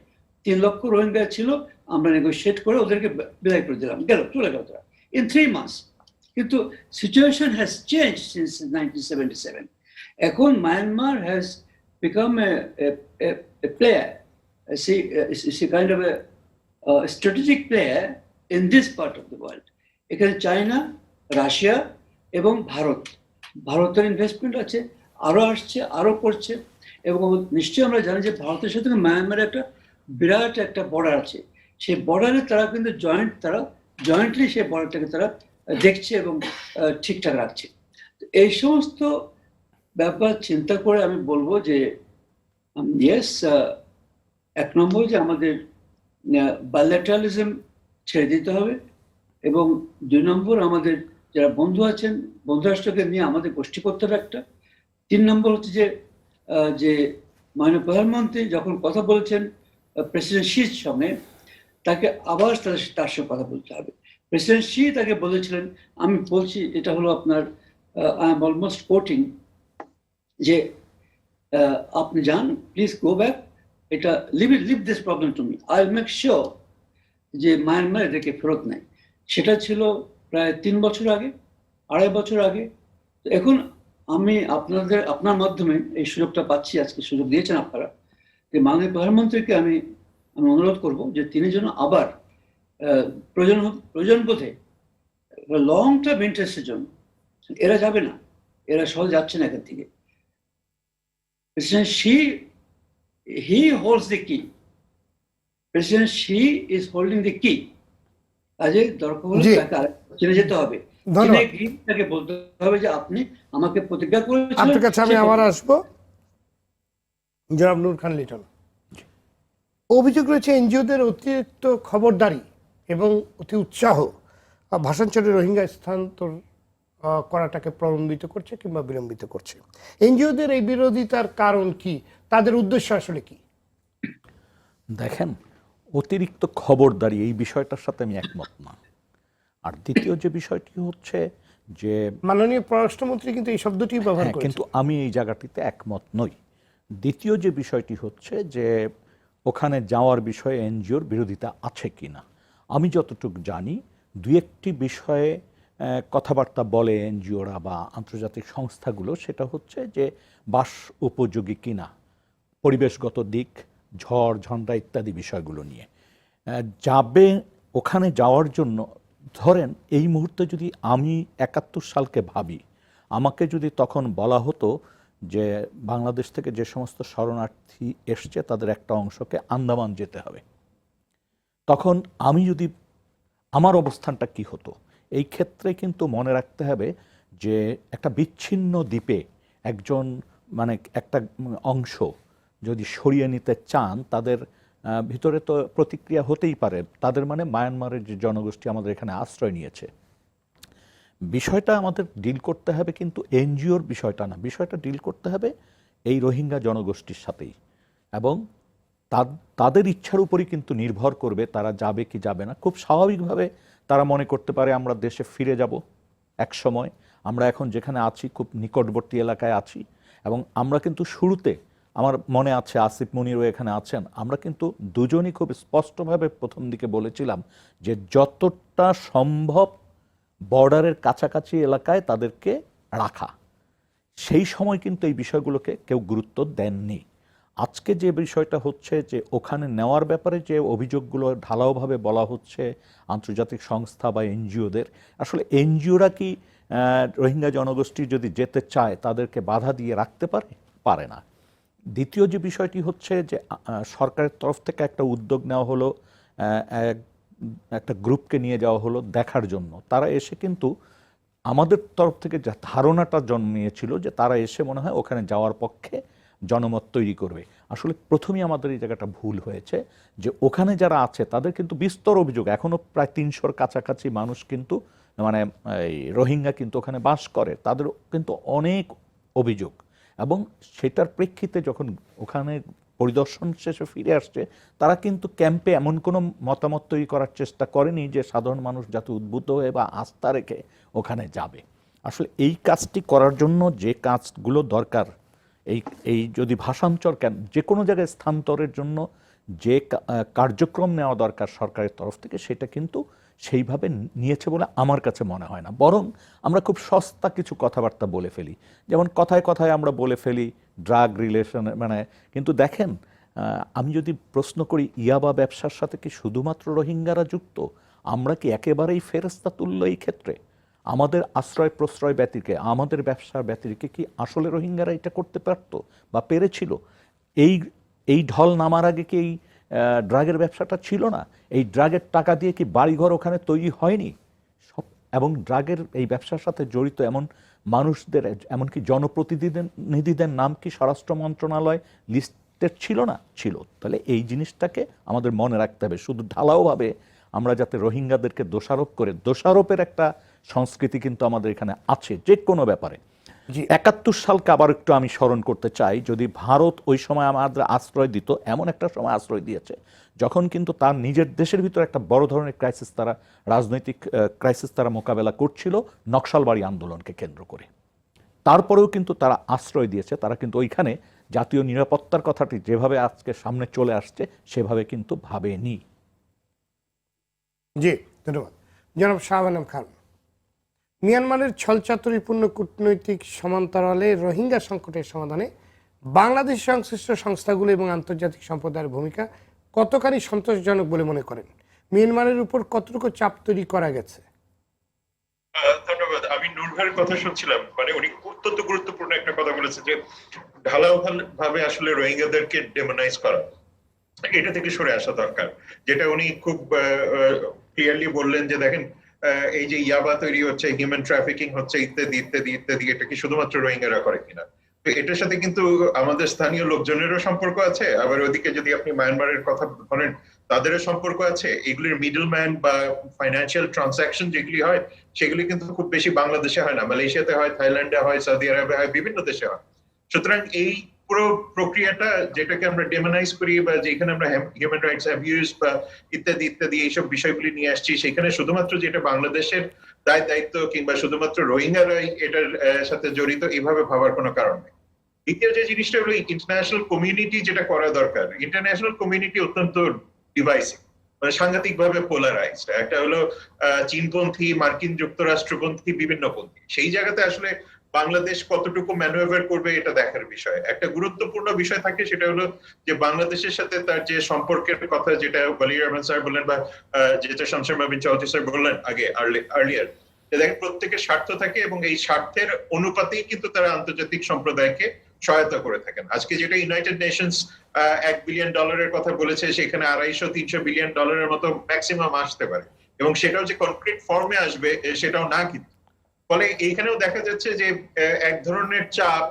3 লক্ষ রোহিঙ্গা ছিল, আমরা নেগোশিয়েট করে ওদেরকে বিদায় করে দিলাম, চলে গেল তারা ইন 3 months। কিন্তু সিচুয়েশন হ্যাজ চেঞ্জ সিন্স 1977। এখন Myanmar has become a player, kind of A strategic player in this part of the world. এখানে চায়না, রাশিয়া এবং ভারতের ইনভেস্টমেন্ট আছে, আরো আসছে, আরো করছে। এবং নিশ্চয়ই আমরা জানি যে ভারতের সাথে মায়ানমারের একটা বিরাট একটা বর্ডার আছে। সেই বর্ডারে তারা কিন্তু জয়েন্টলি সেই বর্ডারটাকে তারা দেখছে এবং ঠিকঠাক রাখছে। এই সমস্ত ব্যাপার চিন্তা করে আমি বলবো যে ইয়েস, 1 নম্বর যে আমাদের বায়োল্যাটারালিজম ছেড়ে দিতে হবে, এবং 2 নম্বর আমাদের যারা বন্ধু আছেন, বন্ধু রাষ্ট্রকে নিয়ে আমাদের গোষ্ঠী করতে হবে একটা। 3 নম্বর হচ্ছে যে মাননীয় প্রধানমন্ত্রী যখন কথা বলছেন প্রেসিডেন্ট শির সঙ্গে, তাকে আবার তার সঙ্গে কথা বলতে হবে। প্রেসিডেন্ট শি তাকে বলেছিলেন, আমি বলছি, এটা হলো আপনার, আই এম অলমোস্ট কোটিং, যে আপনি যান, প্লিজ গো ব্যাক, এটা leave this problem to me, I will make sure যে মায়ানমার এদেরকে ফেরত নেয়। সেটা ছিল প্রায় 3 বছর আগে, 2.5 বছর আগে। তো এখন আমি আপনার মাধ্যমে এই সুযোগটা পাচ্ছি, আজকে সুযোগ দিয়েছেন আপনারা, যে মাননীয় প্রধানমন্ত্রীকে আমি অনুরোধ করব যে তিনি যেন আবার প্রয়োজন বোধে লং টার্ম ইন্টারেস্টের জন্য, এরা যাবে না, এরা সহজ যাচ্ছে না এখান থেকে। President Xi he holds the key, president Xi is holding the key. কাজে দরকার হলে জি। তাকে চলে যেতে হবে, ধন্যবাদ। তাকে বলতে হবে যে আপনি আমাকে প্রতিজ্ঞা করেছিলেন। আপনার কাছে আমি আবার আসবো। জনাব নূর খান লিটন, অভিযোগ রয়েছে এনজিওদের অতিরিক্ত খবরদারি এবং অতি উৎসাহ ভাষাঞ্চলে রোহিঙ্গা স্থানান্তর করাটাকে প্রলম্বিত করছে কিংবা বিলম্বিত করছে। এনজিওদের এই বিরোধিতার কারণ কি, তাদের উদ্দেশ্য আসলে কি? দেখেন, অতিরিক্ত খবরদারি এই বিষয়টার সাথে আমি একমত না। আর দ্বিতীয় যে বিষয়টি হচ্ছে যে মাননীয় পররাষ্ট্রমন্ত্রী কিন্তু এই শব্দটি ব্যবহার হ্যাঁ, করেছেন। কিন্তু আমি এই জায়গাটিতে একমত নই। দ্বিতীয় যে বিষয়টি হচ্ছে যে ওখানে যাওয়ার বিষয়ে এনজিওর বিরোধিতা আছে কিনা। আমি যতটুকু জানি দুই একটি বিষয়ে কথাবার্তা বলে এনজিওরা বা আন্তর্জাতিক সংস্থাগুলো, সেটা হচ্ছে যে বাস উপযোগী কিনা, পরিবেশগত দিক, ঝড় ঝঞ্ঝা ইত্যাদি বিষয়গুলো নিয়ে যাবে। ওখানে যাওয়ার জন্য ধরেন এই মুহূর্তে যদি আমি 71 সালকে ভাবি, আমাকে যদি তখন বলা হতো যে বাংলাদেশ থেকে যে সমস্ত শরণার্থী এসছে তাদের একটা অংশকে আন্দামান যেতে হবে, তখন আমি যদি আমার অবস্থানটা কি হতো। এই ক্ষেত্রে কিন্তু মনে রাখতে হবে যে একটা বিচ্ছিন্ন দ্বীপে একজন মানে একটা অংশ যদি সরিয়ে নিতে চান, তাদের ভিতরে তো প্রতিক্রিয়া হতেই পারে। তাদের মানে মায়ানমারের যে জনগোষ্ঠী আমাদের এখানে আশ্রয় নিয়েছে, বিষয়টা আমাদের ডিল করতে হবে কিন্তু এনজিওর বিষয়টা না, বিষয়টা ডিল করতে হবে এই রোহিঙ্গা জনগোষ্ঠীর সাথেই। এবং তাদের ইচ্ছার উপরই কিন্তু নির্ভর করবে তারা যাবে কি যাবে না। খুব স্বাভাবিকভাবে তারা মনে করতে পারে আমরা দেশে ফিরে যাব এক সময়, আমরা এখন যেখানে আছি খুব নিকটবর্তী এলাকায় আছি। এবং আমরা কিন্তু শুরুতে, আমার মনে আছে আসিফ মুনিরও এখানে আছেন, আমরা কিন্তু দুজনই খুব স্পষ্টভাবে প্রথম দিকে বলেছিলাম যে যতটা সম্ভব বর্ডারের কাছাকাছি এলাকায় তাদেরকে রাখা। সেই সময় কিন্তু এই বিষয়গুলোকে কেউ গুরুত্ব দেননি। আজকে যে বিষয়টা হচ্ছে যে ওখানে নেওয়ার ব্যাপারে যে অভিযোগগুলো ঢালাওভাবে বলা হচ্ছে আন্তর্জাতিক সংস্থা বা এনজিওদের, আসলে এনজিওরা কি রোহিঙ্গা জনগোষ্ঠী যদি যেতে চায় তাদেরকে বাধা দিয়ে রাখতে পারে না। দ্বিতীয় যে বিষয়টি হচ্ছে যে সরকারের তরফ থেকে একটা উদ্যোগ নেওয়া হলো, একটা গ্রুপকে নিয়ে যাওয়া হলো দেখার জন্য। তারা এসে কিন্তু আমাদের তরফ থেকে যে ধারণাটা জন্মিয়েছিল যে তারা এসে মনে হয় ওখানে যাওয়ার পক্ষে জনমত তৈরি করবে। আসলে প্রথমেই আমাদের এই জায়গাটা ভুল হয়েছে যে ওখানে যারা আছে তাদের কিন্তু বিস্তর অভিযোগ, এখনও প্রায় 300-র কাছাকাছি মানুষ কিন্তু মানে এই রোহিঙ্গা কিন্তু ওখানে বাস করে, তাদের কিন্তু অনেক অভিযোগ। এবং সেটার প্রেক্ষিতে যখন ওখানে পরিদর্শন শেষে ফিরে আসছে, তারা কিন্তু ক্যাম্পে এমন কোনো মতামত তৈরি করার চেষ্টা করেনি যে সাধারণ মানুষ যাতে উদ্বুদ্ধ হয়ে বা আস্থা রেখে ওখানে যাবে। আসলে এই কাজটি করার জন্য যে কাজগুলো দরকার, এই যদি ভাষান্তর কেন যে কোনো জায়গায় স্থানান্তরের জন্য যে কার্যক্রম নেওয়া দরকার সরকারের তরফ থেকে, সেটা কিন্তু সেইভাবে নিয়েছে বলে আমার কাছে মনে হয় না। বরং আমরা খুব সস্তা কিছু কথাবার্তা বলে ফেলি, যেমন কথায় কথায় আমরা বলে ফেলি ড্রাগ রিলেশন মানে। কিন্তু দেখেন, আমি যদি প্রশ্ন করি ইয়াবা ব্যবসার সাথে কি শুধুমাত্র রোহিঙ্গারা যুক্ত? আমরা কি একেবারেই ফেরেস্তা তুল্য এই ক্ষেত্রে? আমাদের আশ্রয় প্রশ্রয় ব্যতিকে, আমাদের ব্যবসার ব্যতিকে কি আসলে রোহিঙ্গারা এটা করতে পারতো বা পেরেছিল? এই ঢল নামার আগে কি এই ড্রাগের ব্যবসাটা ছিল না? এই ড্রাগের টাকা দিয়ে কি বাড়িঘর ওখানে তৈরি হয়নি? সব এবং ড্রাগের এই ব্যবসার সাথে জড়িত এমন মানুষদের, এমনকি জনপ্রতিনিধিদের নাম কি স্বরাষ্ট্র মন্ত্রণালয় লিস্টেড ছিল না? ছিল। তাহলে এই জিনিসটাকে আমাদের মনে রাখতে হবে। শুধু ঢালাওভাবে আমরা যাতে রোহিঙ্গাদেরকে দোষারোপ করে, দোষারোপের একটা সংস্কৃতি কিন্তু আমাদের এখানে আছে যে কোনো ব্যাপারে। 71 সালকে আবার একটু আমি স্মরণ করতে চাই। যদি ভারত ওই সময় আমাদের আশ্রয় দিত, এমন একটা সময় আশ্রয় দিয়েছে যখন কিন্তু তার নিজের দেশের ভিতরে একটা বড় ধরনের ক্রাইসিস, তারা রাজনৈতিক ক্রাইসিস তারা মোকাবেলা করছিল নকশালবাড়ি আন্দোলনকে কেন্দ্র করে। তারপরেও কিন্তু তারা আশ্রয় দিয়েছে। তারা কিন্তু ওইখানে জাতীয় নিরাপত্তার কথাটি যেভাবে আজকে সামনে চলে আসছে সেভাবে কিন্তু ভাবেনি। জি, ধন্যবাদ। জনাব শাহ আলম খান, মিয়ানমারের ছলচাতুরিপূর্ণ কূটনৈতিক সমান্তরালে রোহিঙ্গা সংকটের সমাধানে বাংলাদেশ সংশ্লিষ্ট সংস্থাগুলো এবং আন্তর্জাতিক সম্প্রদায়ের ভূমিকা কতখানি সন্তোষজনক বলে মনে করেন? মিয়ানমারের উপর কতটুকু চাপ তৈরি করা গেছে? ধন্যবাদ। আমি নূর ভাইয়ের কথা শুনছিলাম, মানে উনি অত্যন্ত গুরুত্বপূর্ণ একটা কথা বলেছে যে ঢালাও ভাবে আসলে রোহিঙ্গাদেরকে ডেমোনাইজ করা, এটা থেকে সরে আসা দরকার। যেটা উনি খুব ক্লিয়ারলি বললেন যে দেখেন এই যে ইয়াবা তৈরি হচ্ছে, হিউম্যান ট্রাফিকিং হচ্ছে, ইত্যাদি ইত্যাদি ইত্যাদি, এটা কি শুধুমাত্র রোহিঙ্গারা করে কিনা? তো এটার সাথে কিন্তু আমাদের স্থানীয় লোকজনেরও সম্পর্ক আছে, আবার ওদিকে যদি আপনি মায়ানমারের কথা বলেন তাদেরও সম্পর্ক আছে। এগুলির মিডলম্যান বা ফাইন্যান্সিয়াল ট্রানজাকশন যেগুলি হয় সেগুলি কিন্তু খুব বেশি বাংলাদেশে হয় না, মালয়েশিয়াতে হয়, থাইল্যান্ডে হয়, সৌদি আরবে হয়, বিভিন্ন দেশে হয়। সুতরাং এই পুরো প্রক্রিয়াটা যেটাকে আমরা ডেমোনাইজ করি বা যেখানে আমরা হিউম্যান রাইটস অ্যাবিউজ বা ইত্যাদি ইত্যাদি এইসব বিষয়গুলি নিয়ে আসছি, সেখানে শুধুমাত্র যেটা বাংলাদেশের দায়িত্ব কিংবা শুধুমাত্র রোহিঙ্গারাই এটার সাথে জড়িত এইভাবে ভাবার কোনো কারণ নেই। দ্বিতীয় যে জিনিসটা হলো ইন্টারন্যাশনাল কমিউনিটি যেটা করা দরকার। ইন্টারন্যাশনাল কমিউনিটি অত্যন্ত ডিভাইসিভ, মানে সাংঘাতিক ভাবে পোলারাইজড। একটা হলো চীনপন্থী, মার্কিন যুক্তরাষ্ট্রপন্থী, বিভিন্ন পন্থী। সেই জায়গাতে আসলে বাংলাদেশ কতটুকু ম্যানুভার করবে এটা দেখার বিষয়। একটা গুরুত্বপূর্ণ বিষয় থাকে, সেটা হলো যে বাংলাদেশের সাথে তার যে সম্পর্কের কথা, যেটা ওয়ালি রহমান স্যার বললেন বা যেটা শামসুর মাবিন চৌধুরী স্যার বললেন আগে আর্লিয়ার, দেখেন প্রত্যেকের স্বার্থ থাকে এবং এই স্বার্থের অনুপাতেই কিন্তু তারা আন্তর্জাতিক সম্প্রদায়কে সহায়তা করে থাকেন। আজকে যেটা ইউনাইটেড নেশনস $1 বিলিয়ন কথা বলেছে, সেখানে 250-300 বিলিয়ন ডলারের মতো ম্যাক্সিমাম আসতে পারে, এবং সেটাও যে কনক্রিট ফর্মে আসবে সেটাও না। কিন্তু ফলে এইখানেও দেখা যাচ্ছে যে এক ধরনের চাপ,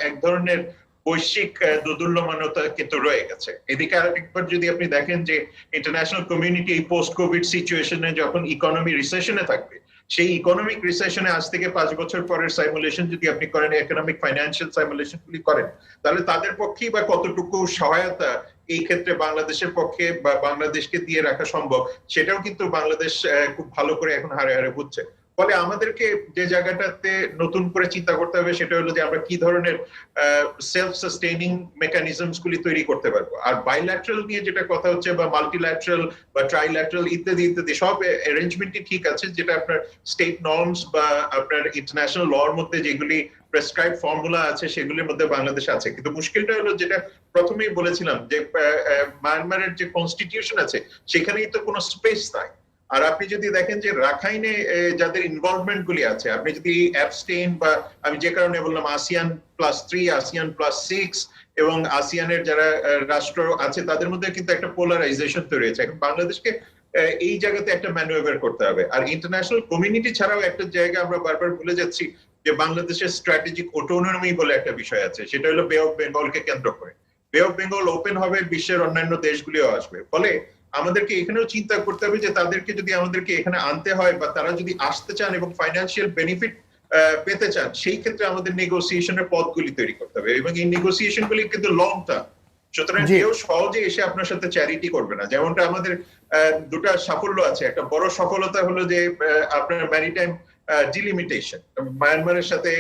এক ধরনের বৈশ্বিক দোদুল্যমানতা কিন্তু রয়ে গেছে। এদিকে আরেকবার যদি আপনি দেখেন যে ইন্টারন্যাশনাল কমিউনিটি এই পোস্ট কোভিড সিচুয়েশনে যখন ইকোনমি রিসেশনে থাকবে, সেই ইকোনমিক রিসেশনে আজ থেকে 5 বছর পরের সাইমুলেশন যদি আপনি করেন, ইকোনমিক ফাইন্যান্সিয়াল সাইমুলেশন গুলি করেন, তাহলে তাদের পক্ষেই বা কতটুকু সহায়তা এই ক্ষেত্রে বাংলাদেশের পক্ষে বা বাংলাদেশকে দিয়ে রাখা সম্ভব, সেটাও কিন্তু বাংলাদেশ খুব ভালো করে এখন হারে হারে বুঝছে। ফলে আমাদেরকে যে জায়গাটাতে নতুন করে চিন্তা করতে হবে সেটা হলো যে আমরা কি ধরনের সেলফ সাস্টেইনিং মেকানিজমস গুলি তৈরি করতে পারবো। আর বাইল্যাটারাল নিয়ে যেটা কথা হচ্ছে, বা মাল্টিল্যাটারাল বা ট্রাইল্যাটারাল ইত্যাদি ইত্যাদি, সব অ্যারেঞ্জমেন্টই ঠিক আছে, যেটা আপনার স্টেট নর্মস বা আপনার ইন্টারন্যাশনাল লর মধ্যে যেগুলি প্রেসক্রাইব ফর্মুলা আছে সেগুলির মধ্যে বাংলাদেশ আছে। কিন্তু মুশকিলটা হলো যেটা প্রথমেই বলেছিলাম, যে মায়ানমারের যে কনস্টিটিউশন আছে সেখানেই তো কোনো স্পেস নাই। আর আপনি যদি দেখেন যে রাখাইনে যাদের ইনভলভমেন্ট গুলি আছে, আপনি যদি অ্যাবস্টেইন বা আমি যে কারণে বললাম ASEAN+3, ASEAN+6 এবং আসিয়ানের যারা রাষ্ট্র আছে তাদের মধ্যে কিন্তু একটা পোলারাইজেশন তৈরি হয়েছে। এখন বাংলাদেশকে এই জায়গাতে একটা ম্যানুভার করতে হবে। আর ইন্টারন্যাশনাল কমিউনিটি ছাড়াও একটা জায়গা আমরা বারবার ভুলে যাচ্ছি, যে বাংলাদেশের স্ট্র্যাটেজিক অটোনমি বলে একটা বিষয় আছে, সেটা হলো বে অফ বেঙ্গলকে কেন্দ্র করে। বে অফ বেঙ্গল ওপেন হবে, বিশ্বের অন্যান্য দেশগুলিও আসবে। ফলে আমাদেরকে এখানেও চিন্তা করতে হবে যে তাদেরকে যদি আমাদেরকে এখানে আনতে হয় বা তারা যদি আসতে চান এবং ফাইন্যান্সিয়াল বেনিফিট পেতে চান, সেই ক্ষেত্রে আমাদের নেগোসিয়েশনের পথগুলি তৈরি করতে হবে, এবং এই নেগোসিয়েশন গুলি কিন্তু লং টার্ম। সুতরাং কেউ সহজে এসে আপনার সাথে চ্যারিটি করবে না। যেমনটা আমাদের দুটা সাফল্য আছে, একটা বড় সফলতা হলো যে আপনার ম্যারিটাইম ডিলিমিটেশন মায়ানমারের সাথে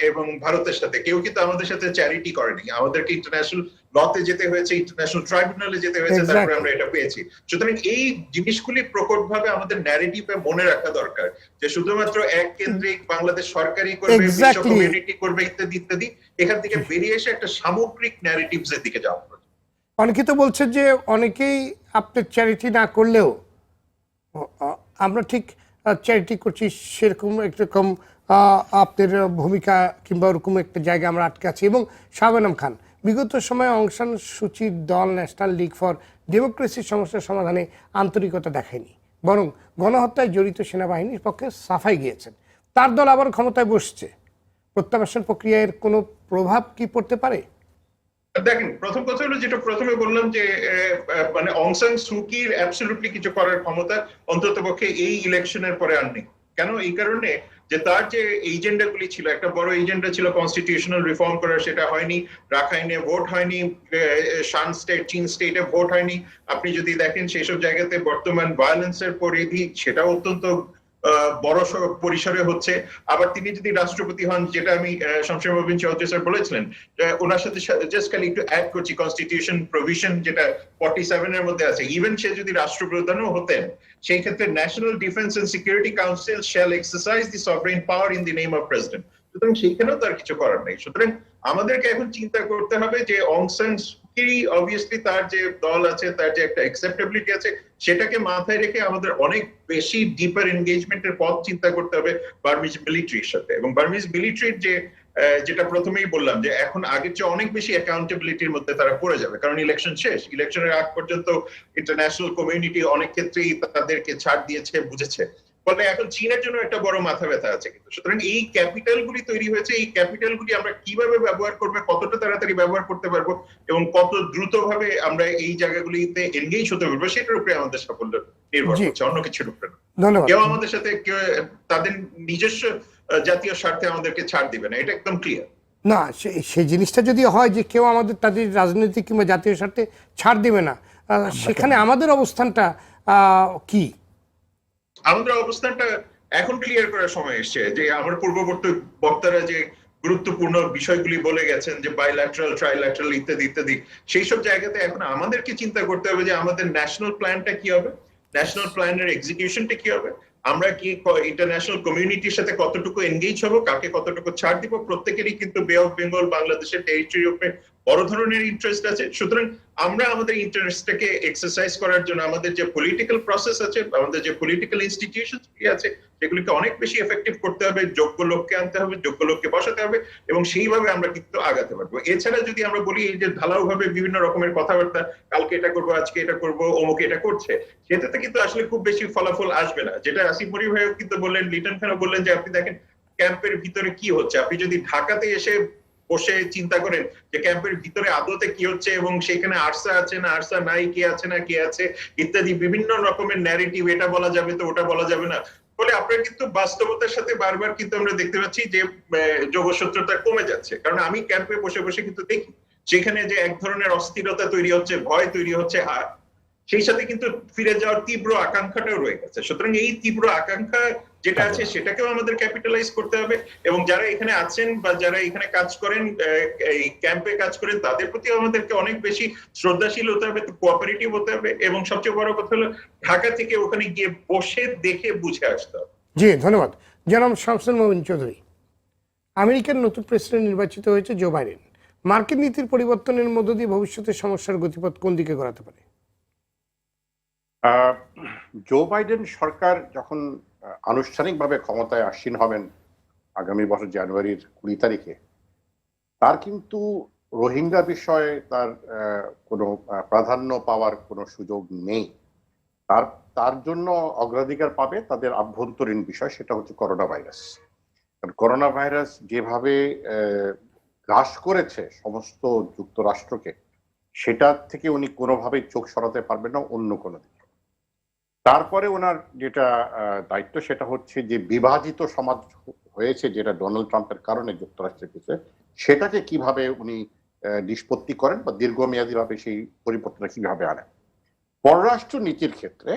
এবং ভারতের সাথে কেউ কিন্তু আমাদের সাথে চ্যারিটি করেনি। আমাদেরকে ইন্টারন্যাশনাল লতে যেতে হয়েছে, ইন্টারন্যাশনাল ট্রাইব্যুনালে যেতে হয়েছে, তারপরে আমরা এটা পেয়েছি। সুতরাং এই জিনিসগুলি প্রকটভাবে আমাদের ন্যারেটিভে মনে রাখা দরকার, যে শুধুমাত্র এক কেন্দ্রিক বাংলাদেশ সরকারি করবে, বিশ্ব কমিউনিটি করবে, ইত্যাদি ইত্যাদি, এখান থেকে বেরিয়ে এসে একটা সামগ্রিক ন্যারেটিভস এর দিকে যাওয়া। অনেকে তো বলছে যে অনেকেই আপনার চ্যারিটি না করলেও আমরা ঠিক চ্যারিটি করছি, সেরকম একরকম আপনার ভূমিকা কিংবা ওরকম একটা জায়গায় আমরা আটকে আছি। এবং শাহবাজ আলম খান বিগত সময়ে অং সান সুচির দল ন্যাশনাল লিগ ফর ডেমোক্রেসির সমস্যার সমাধানে আন্তরিকতা দেখায়নি, বরং গণহত্যায় জড়িত সেনাবাহিনীর পক্ষে সাফাই গিয়েছেন। তার দল আবার ক্ষমতায় বসছে, প্রত্যাবাসন প্রক্রিয়ার কোনো প্রভাব কি পড়তে পারে? দেখেন, প্রথম কথা হলো যেটা প্রথমে বললাম, যে মানে অং সান সুকির অ্যাবসলিউটলি কিছু করার ক্ষমতা অন্ততপক্ষে এই ইলেকশনের পরে আর নেই। কেন? এই কারণে যে তার যে এজেন্ডা গুলি ছিল, একটা বড় এজেন্ডা ছিল কনস্টিটিউশনাল রিফর্ম করার, সেটা হয়নি। রাখাইনে ভোট হয়নি, শান স্টেট, চীন স্টেটে ভোট হয়নি। আপনি যদি দেখেন সেসব জায়গাতে বর্তমান ভায়োলেন্সের পরিধি সেটা অত্যন্ত বড় পরিসরে হচ্ছে। আবার তিনি যদি রাষ্ট্রপতি হন, যেটা আমি শামসুর মাবিন চৌধুরী স্যার বলেছিলেন, ওনার সাথে জাস্ট খালি একটু অ্যাড করছি, কনস্টিটিউশন প্রভিশন যেটা 47 এর মধ্যে আছে, ইভেন সে যদি রাষ্ট্রপ্রধানও হতেন, সেই ক্ষেত্রে National Defence and Security Council shall exercise the sovereign power in the name of president. সুতরাং সেইখানেও তার কিছু করার নেই। সুতরাং আমাদেরকে এখন চিন্তা করতে হবে যে অং সান শিগগিরই অবভিয়াসলি তার যে দল আছে, তার যে একটা অ্যাকসেপ্টেবিলিটি আছে, সেটাকে মাথায় রেখে আমাদের অনেক বেশি ডিপার এনগেজমেন্টের পথ চিন্তা করতে হবে বার্মিজ মিলিটারির সাথে। এবং বার্মিজ মিলিটারির যে যেটা প্রথমেই বললাম যে এখন আগের চেয়ে অনেক বেশি অ্যাকাউন্টেবিলিটির মধ্যে তারা পড়ে যাবে, কারণ ইলেকশন শেষ। ইলেকশনের আগ পর্যন্ত ইন্টারন্যাশনাল কমিউনিটি অনেক ক্ষেত্রেই তাদেরকে ছাড় দিয়েছে, বুঝেছে। ফলে এখন চীনের জন্য একটা বড় মাথা ব্যথা আছে। কিন্তু সুতরাং এই ক্যাপিটাল গুলি তৈরি হয়েছে, এই ক্যাপিটাল গুলি আমরা কিভাবে ব্যবহার করবো, কতটা তাড়াতাড়ি ব্যবহার করতে পারবো এবং কত দ্রুত ভাবে আমরা এই জায়গাগুলিতে এনগেজ হতে পারবো, সেটার উপরে আমাদের সাফল্য নির্ভর করছে, অন্য কিছুর উপরে না। ধন্যবাদ। কেউ আমাদের সাথে তাদের নিজস্ব জাতীয় স্বার্থে আমাদেরকে ছাড় দিবে না, এটা একদম ক্লিয়ার। না, সেই জিনিসটা যদি হয় যে কেউ আমাদের তাদের রাজনৈতিক কিংবা জাতীয় স্বার্থে ছাড় দেবে না, সেখানে আমাদের অবস্থানটা কি? আমাদের অবস্থানটা এখন ক্লিয়ার করার সময় এসছে। যে আমার পূর্ববর্তী বক্তারা যে গুরুত্বপূর্ণ বিষয়গুলি বলে গেছেন, যে বাইল্যাটারাল, ট্রাইল্যাটারাল ইত্যাদি ইত্যাদি, সেই সব জায়গাতে এখন আমাদেরকে চিন্তা করতে হবে যে আমাদের ন্যাশনাল প্ল্যানটা কি হবে, ন্যাশনাল প্ল্যানের এক্সিকিউশনটা কি হবে, আমরা কি ইন্টারন্যাশনাল কমিউনিটির সাথে কতটুকু এনগেজ হবো, কাকে কতটুকু ছাড় দিব। প্রত্যেকেরই কিন্তু বে অফ বেঙ্গল, বাংলাদেশের টেরিটরির উপরে বড় ধরনের ইন্টারেস্ট আছে। সুতরাং আমরা আমাদের ইন্টারেস্টটাকে এক্সারসাইজ করার জন্য আমাদের যে পলিটিক্যাল প্রসেস আছে, আমাদের যে পলিটিক্যাল ইনস্টিটিউশন আছে, সেগুলিকে অনেক বেশি এফেক্টিভ করতে হবে, যোগ্য লোককে আনতে হবে, যোগ্য লোককে বসাতে হবে, এবং সেইভাবে আমরা কিন্তু আগাতে পারবো। এছাড়া যদি আমরা বলি এই যে ঢালাও ভাবে বিভিন্ন রকমের কথাবার্তা, কালকে এটা করবো, আজকে এটা করবো, অমুকে এটা করছে, সেটাতে কিন্তু আসলে খুব বেশি ফলাফল আসবে না। যেটা আসিফ মনি ভাইও কিন্তু বললেন, লিটন খানও বললেন, যে আপনি দেখেন ক্যাম্পের ভিতরে কি হচ্ছে। আপনি যদি ঢাকাতে এসে বসে চিন্তা করেন যে ক্যাম্পের ভিতরে আদতে কি হচ্ছে এবং সেখানে আরসা আছে না আরসা নাই, কে আছে না কে আছে ইত্যাদি বিভিন্ন রকমের ন্যারেটিভ, এটা বলা যাবে তো ওটা বলা যাবে না, ফলে আপনার কিন্তু বাস্তবতার সাথে বারবার কিন্তু আমরা দেখতে পাচ্ছি যে যোগসূত্রতা কমে যাচ্ছে। কারণ আমি ক্যাম্পে বসে বসে কিন্তু দেখি সেখানে যে এক ধরনের অস্থিরতা তৈরি হচ্ছে, ভয় তৈরি হচ্ছে, সেই সাথে কিন্তু ফিরে যাওয়ার তীব্র আকাঙ্ক্ষাটাও রয়ে গেছে। সুতরাং এই তীব্র আকাঙ্ক্ষা যেটা আছে সেটাকেও আমাদের ক্যাপিটালাইজ করতে হবে, এবং যারা এখানে আছেন বা যারা এখানে কাজ করেন, এই ক্যাম্পে কাজ করেন, তাদের প্রতি আমাদেরকে অনেক বেশি শ্রদ্ধাশীল হতে হবে, কোঅপারেটিভ হতে হবে, এবং সবচেয়ে বড় কথা হলো ঢাকা থেকে ওখানে গিয়ে বসে দেখে বুঝে আসতে হবে। জি, ধন্যবাদ। জনাব শামসুল মোমিন চৌধুরী, আমেরিকার নতুন প্রেসিডেন্ট নির্বাচিত হয়েছে জো বাইডেন। মার্কিন নীতির পরিবর্তনের মধ্য দিয়ে ভবিষ্যতে সমস্যার গতিপথ কোন দিকে গড়াতে পারে? জো বাইডেন সরকার যখন আনুষ্ঠানিকভাবে ক্ষমতায় আসীন হবেন আগামী বছর জানুয়ারির 20 তারিখে, তার কিন্তু রোহিঙ্গা বিষয়ে তার কোনো প্রাধান্য পাওয়ার কোনো সুযোগ নেই। তার জন্য অগ্রাধিকার পাবে তাদের আভ্যন্তরীণ বিষয়, সেটা হচ্ছে করোনা ভাইরাস। কারণ করোনা ভাইরাস যেভাবে গ্রাস করেছে সমস্ত যুক্তরাষ্ট্রকে, সেটা থেকে উনি কোনোভাবেই চোখ সরাতে পারবেন না অন্য কোনো দিকে। তারপরে ওনার যেটা দায়িত্ব, সেটা হচ্ছে যে বিভাজিত সমাজ হয়েছে যেটা ডোনাল্ড ট্রাম্পের কারণে যুক্তরাষ্ট্রের পিছনে, সেটাকে কিভাবে উনি নিষ্পত্তি করেন বা দীর্ঘমেয়াদী ভাবে সেই পরিবর্তনটা কিভাবে আনেন। পররাষ্ট্র নীতির ক্ষেত্রে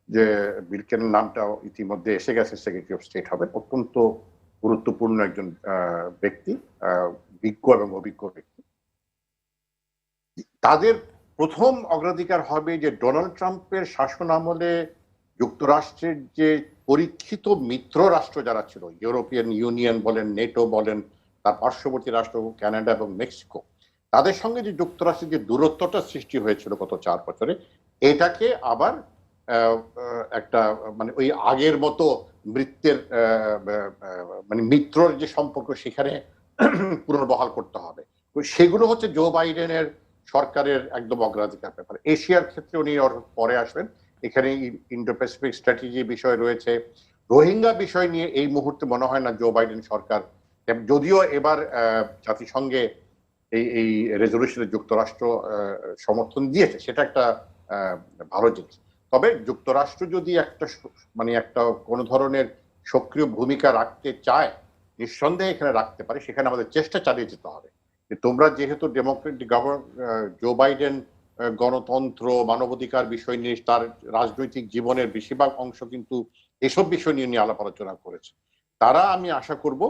যে বিলকেনের নামটা ইতিমধ্যে এসে গেছে, সেক্রেটারি অফ স্টেট হবেন, অত্যন্ত গুরুত্বপূর্ণ একজন ব্যক্তি, বিজ্ঞ এবং অভিজ্ঞ ব্যক্তি। তাদের প্রথম অগ্রাধিকার হবে যে ডোনাল্ড ট্রাম্পের শাসন আমলে যুক্তরাষ্ট্রের যে পরীক্ষিত মিত্র রাষ্ট্র যারা ছিল, ইউরোপিয়ান ইউনিয়ন বলেন, নেটো বলেন, তার পার্শ্ববর্তী রাষ্ট্র কানাডা এবং মেক্সিকো, তাদের সঙ্গে যে যুক্তরাষ্ট্রের যে দূরত্বটা সৃষ্টি হয়েছিল গত 4 বছরে, এটাকে আবার একটা মানে ওই আগের মতো মৃত্যের মানে মিত্রর যে সম্পর্ক সেখানে পুনর্বহাল করতে হবে। সেগুলো হচ্ছে জো বাইডেনের সরকারের একদম অগ্রাধিকার ব্যাপার। এশিয়ার ক্ষেত্রে উনি পরে আসবেন। এখানে ইন্ডো প্যাসিফিক স্ট্র্যাটেজি বিষয় রয়েছে। রোহিঙ্গা বিষয় নিয়ে এই মুহূর্তে মনে হয় না জো বাইডেন সরকার, যদিও এবার জাতিসংঘে এই রেজলিউশনে যুক্তরাষ্ট্র সমর্থন দিয়েছে, সেটা একটা ভালো জিনিস। তবে যুক্তরাষ্ট্র যদি একটা কোনো ধরনের সক্রিয় ভূমিকা রাখতে চায়, নিঃসন্দেহে এখানে রাখতে পারে, সেখানে আমাদের চেষ্টা চালিয়ে যেতে হবে। তোমরা যেহেতু ডেমোক্রেটিক জো বাইডেন গণতন্ত্র, মানবাধিকার বিষয় নিয়ে তার রাজনৈতিক জীবনের বেশিরভাগ অংশ কিন্তু এসব বিষয় নিয়ে আলাপ আলোচনা করেছে, তারা আমি আশা করব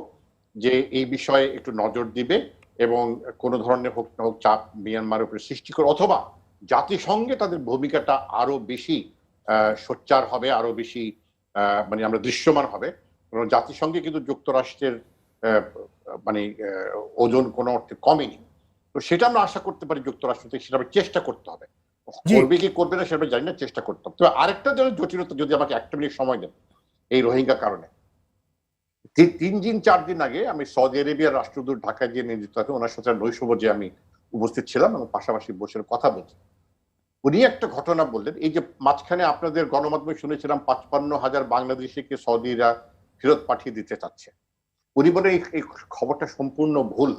যে এই বিষয়ে একটু নজর দিবে এবং কোনো ধরনের হোক না হোক চাপ মিয়ানমারের উপরে সৃষ্টি করে, অথবা জাতিসংঘে তাদের ভূমিকাটা আরো বেশি সোচ্চার হবে, আরো বেশি মানে আমরা দৃশ্যমান হবে। কারণ জাতিসংঘে কিন্তু যুক্তরাষ্ট্রের মানে ওজন কোনো অর্থে কমেনি। তো সেটা আমরা আশা করতে পারি যুক্তরাষ্ট্র থেকে, সেটা চেষ্টা করতে হবে। জি। করবে কি করবে না সেটা জানি না, চেষ্টা করতে হবে। তবে আরেকটা জটিলতা, যদি আমাকে একটা মিনিট সময় দেন এই রোহিঙ্গা কারণে, 3-4 দিন আগে আমি সৌদি আরবিয়ার রাষ্ট্রদূত ঢাকায় গিয়ে নিয়োজিত আছে, ওনার সাথে নৈশভোজে আমি উপস্থিত ছিলাম এবং পাশাপাশি বসে কথা বলছি। উনি একটা ঘটনা বললেন, এই যে মাঝখানে আপনাদের গণমাধ্যমে শুনেছিলাম 55,000 বাংলাদেশিকে সৌদিরা ফেরত পাঠিয়ে দিতে চাচ্ছে। উনি বলে এই খবরটা সম্পূর্ণ ভুল।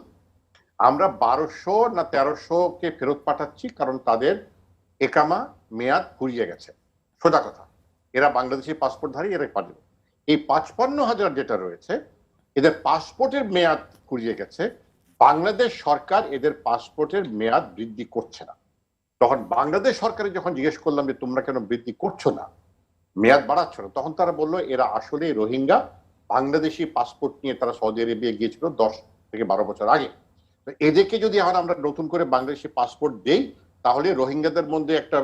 আমরা 1200 না 1300-কে ফেরত পাঠাচ্ছি, কারণ তাদের একামা মেয়াদ ফুরিয়ে গেছে। সোজা কথা, এরা বাংলাদেশি পাসপোর্টধারী, এরা পাঠাবে। এই 55,000 যেটা রয়েছে, এদের পাসপোর্টের মেয়াদ ফুরিয়ে গেছে। বাংলাদেশ সরকার এদের পাসপোর্টের মেয়াদ বৃদ্ধি করছে না। তখন বাংলাদেশ সরকারে যখন জিজ্ঞেস করলাম যে তোমরা কেন বৃদ্ধি করছো না, মেয়াদ বাড়াচ্ছ না, তখন তারা বললো এরা আসলে রোহিঙ্গা, বাংলাদেশি পাসপোর্ট নিয়ে তারা সৌদি আরবিয়া গিয়েছিল 10 থেকে 12 বছর আগে। এদেরকে যদি এখন আমরা নতুন করে বাংলাদেশি পাসপোর্ট দেই, তাহলে রোহিঙ্গাদের মধ্যে একটা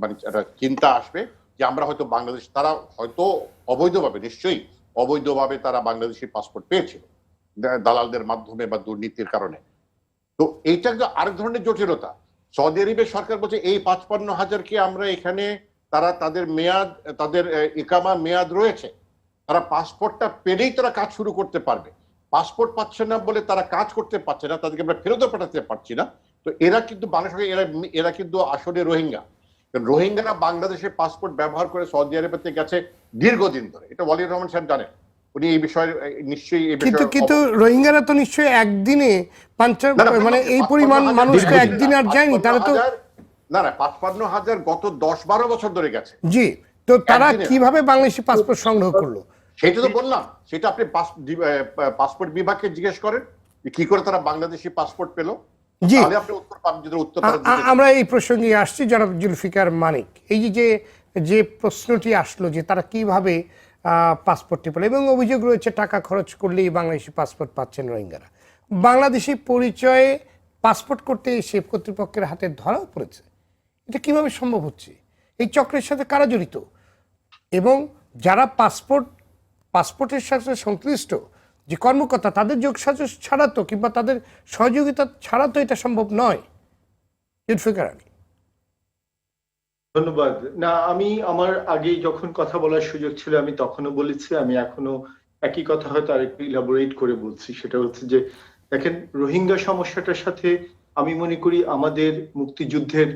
মানে একটা চিন্তা আসবে যে আমরা হয়তো বাংলাদেশ, তারা হয়তো অবৈধভাবে, নিশ্চয়ই অবৈধভাবে তারা বাংলাদেশি পাসপোর্ট পেয়েছিল দালালদের মাধ্যমে বা দুর্নীতির কারণে। তো এইটা আরেক ধরনের জটিলতা। সৌদি আরবের সরকার বলছে এই 55,000-কে আমরা এখানে, তারা তাদের মেয়াদ, তাদের ইকামা মেয়াদ রয়েছে, তারা পাসপোর্টটা পেলেই তারা কাজ শুরু করতে পারবে। পাসপোর্ট পাচ্ছে না বলে তারা কাজ করতে পারছে না, তাদেরকে আমরা ফেরতও পাঠাতে পারছি না। তো এরা কিন্তু বাংলাদেশে, এরা কিন্তু আসলে রোহিঙ্গা। রোহিঙ্গারা বাংলাদেশের পাসপোর্ট ব্যবহার করে সৌদি আরবেতে গেছে দীর্ঘদিন ধরে। এটা ওয়ালিউর রহমান সাহেব জানেন, উনি এই বিষয়ে নিশ্চয়ই এই বিষয়ে। কিন্তু রোহিঙ্গারা তো নিশ্চয়ই একদিনে মানে এই পরিমাণ মানুষ তো একদিনে আর যায়নি, তারা তো না 55,000 গত 10-12 বছর ধরে গেছে। জি, তো তারা কিভাবে বাংলাদেশি পাসপোর্ট সংগ্রহ করলো? সেটা তো বললাম, সেটা আপনি পাসপোর্ট বিভাগকে জিজ্ঞেস করেন কি করে তারা বাংলাদেশি পাসপোর্ট পেল। জি, তাহলে আপনি উত্তর পাবেন, যদি উত্তর আমরা এই প্রসঙ্গে আসছি। জনাব জুলফিকার মানিক, এই যে প্রশ্নটি আসলো যে তারা কিভাবে পাসপোর্টটি পেল, এবং অভিযোগ রয়েছে টাকা খরচ করলেই বাংলাদেশি পাসপোর্ট পাচ্ছেন রোহিঙ্গারা। বাংলাদেশি পরিচয়ে পাসপোর্ট করতে এসে কর্তৃপক্ষের হাতে ধরাও পড়েছে। এটা কিভাবে সম্ভব হচ্ছে? এই চক্রের সাথে কারা জড়িত? এবং যারা পাসপোর্টের সাথে সংশ্লিষ্ট যে কর্মকর্তা, তাদের যোগসাজশ ছাড়া তো, কিংবা তাদের সহযোগিতা ছাড়া তো এটা সম্ভব নয়। জুলফিকার আলী। ধন্যবাদ। না, আমি আমার আগে যখন কথা বলার সুযোগ ছিল আমি তখনও বলেছি, আমি এখনো একই কথা হয়তো আরেকটু ইলাবোরেট করে বলছি। সেটা হচ্ছে যে দেখেন, রোহিঙ্গা সমস্যাটার সাথে আমি মনে করি আমাদের মুক্তিযুদ্ধের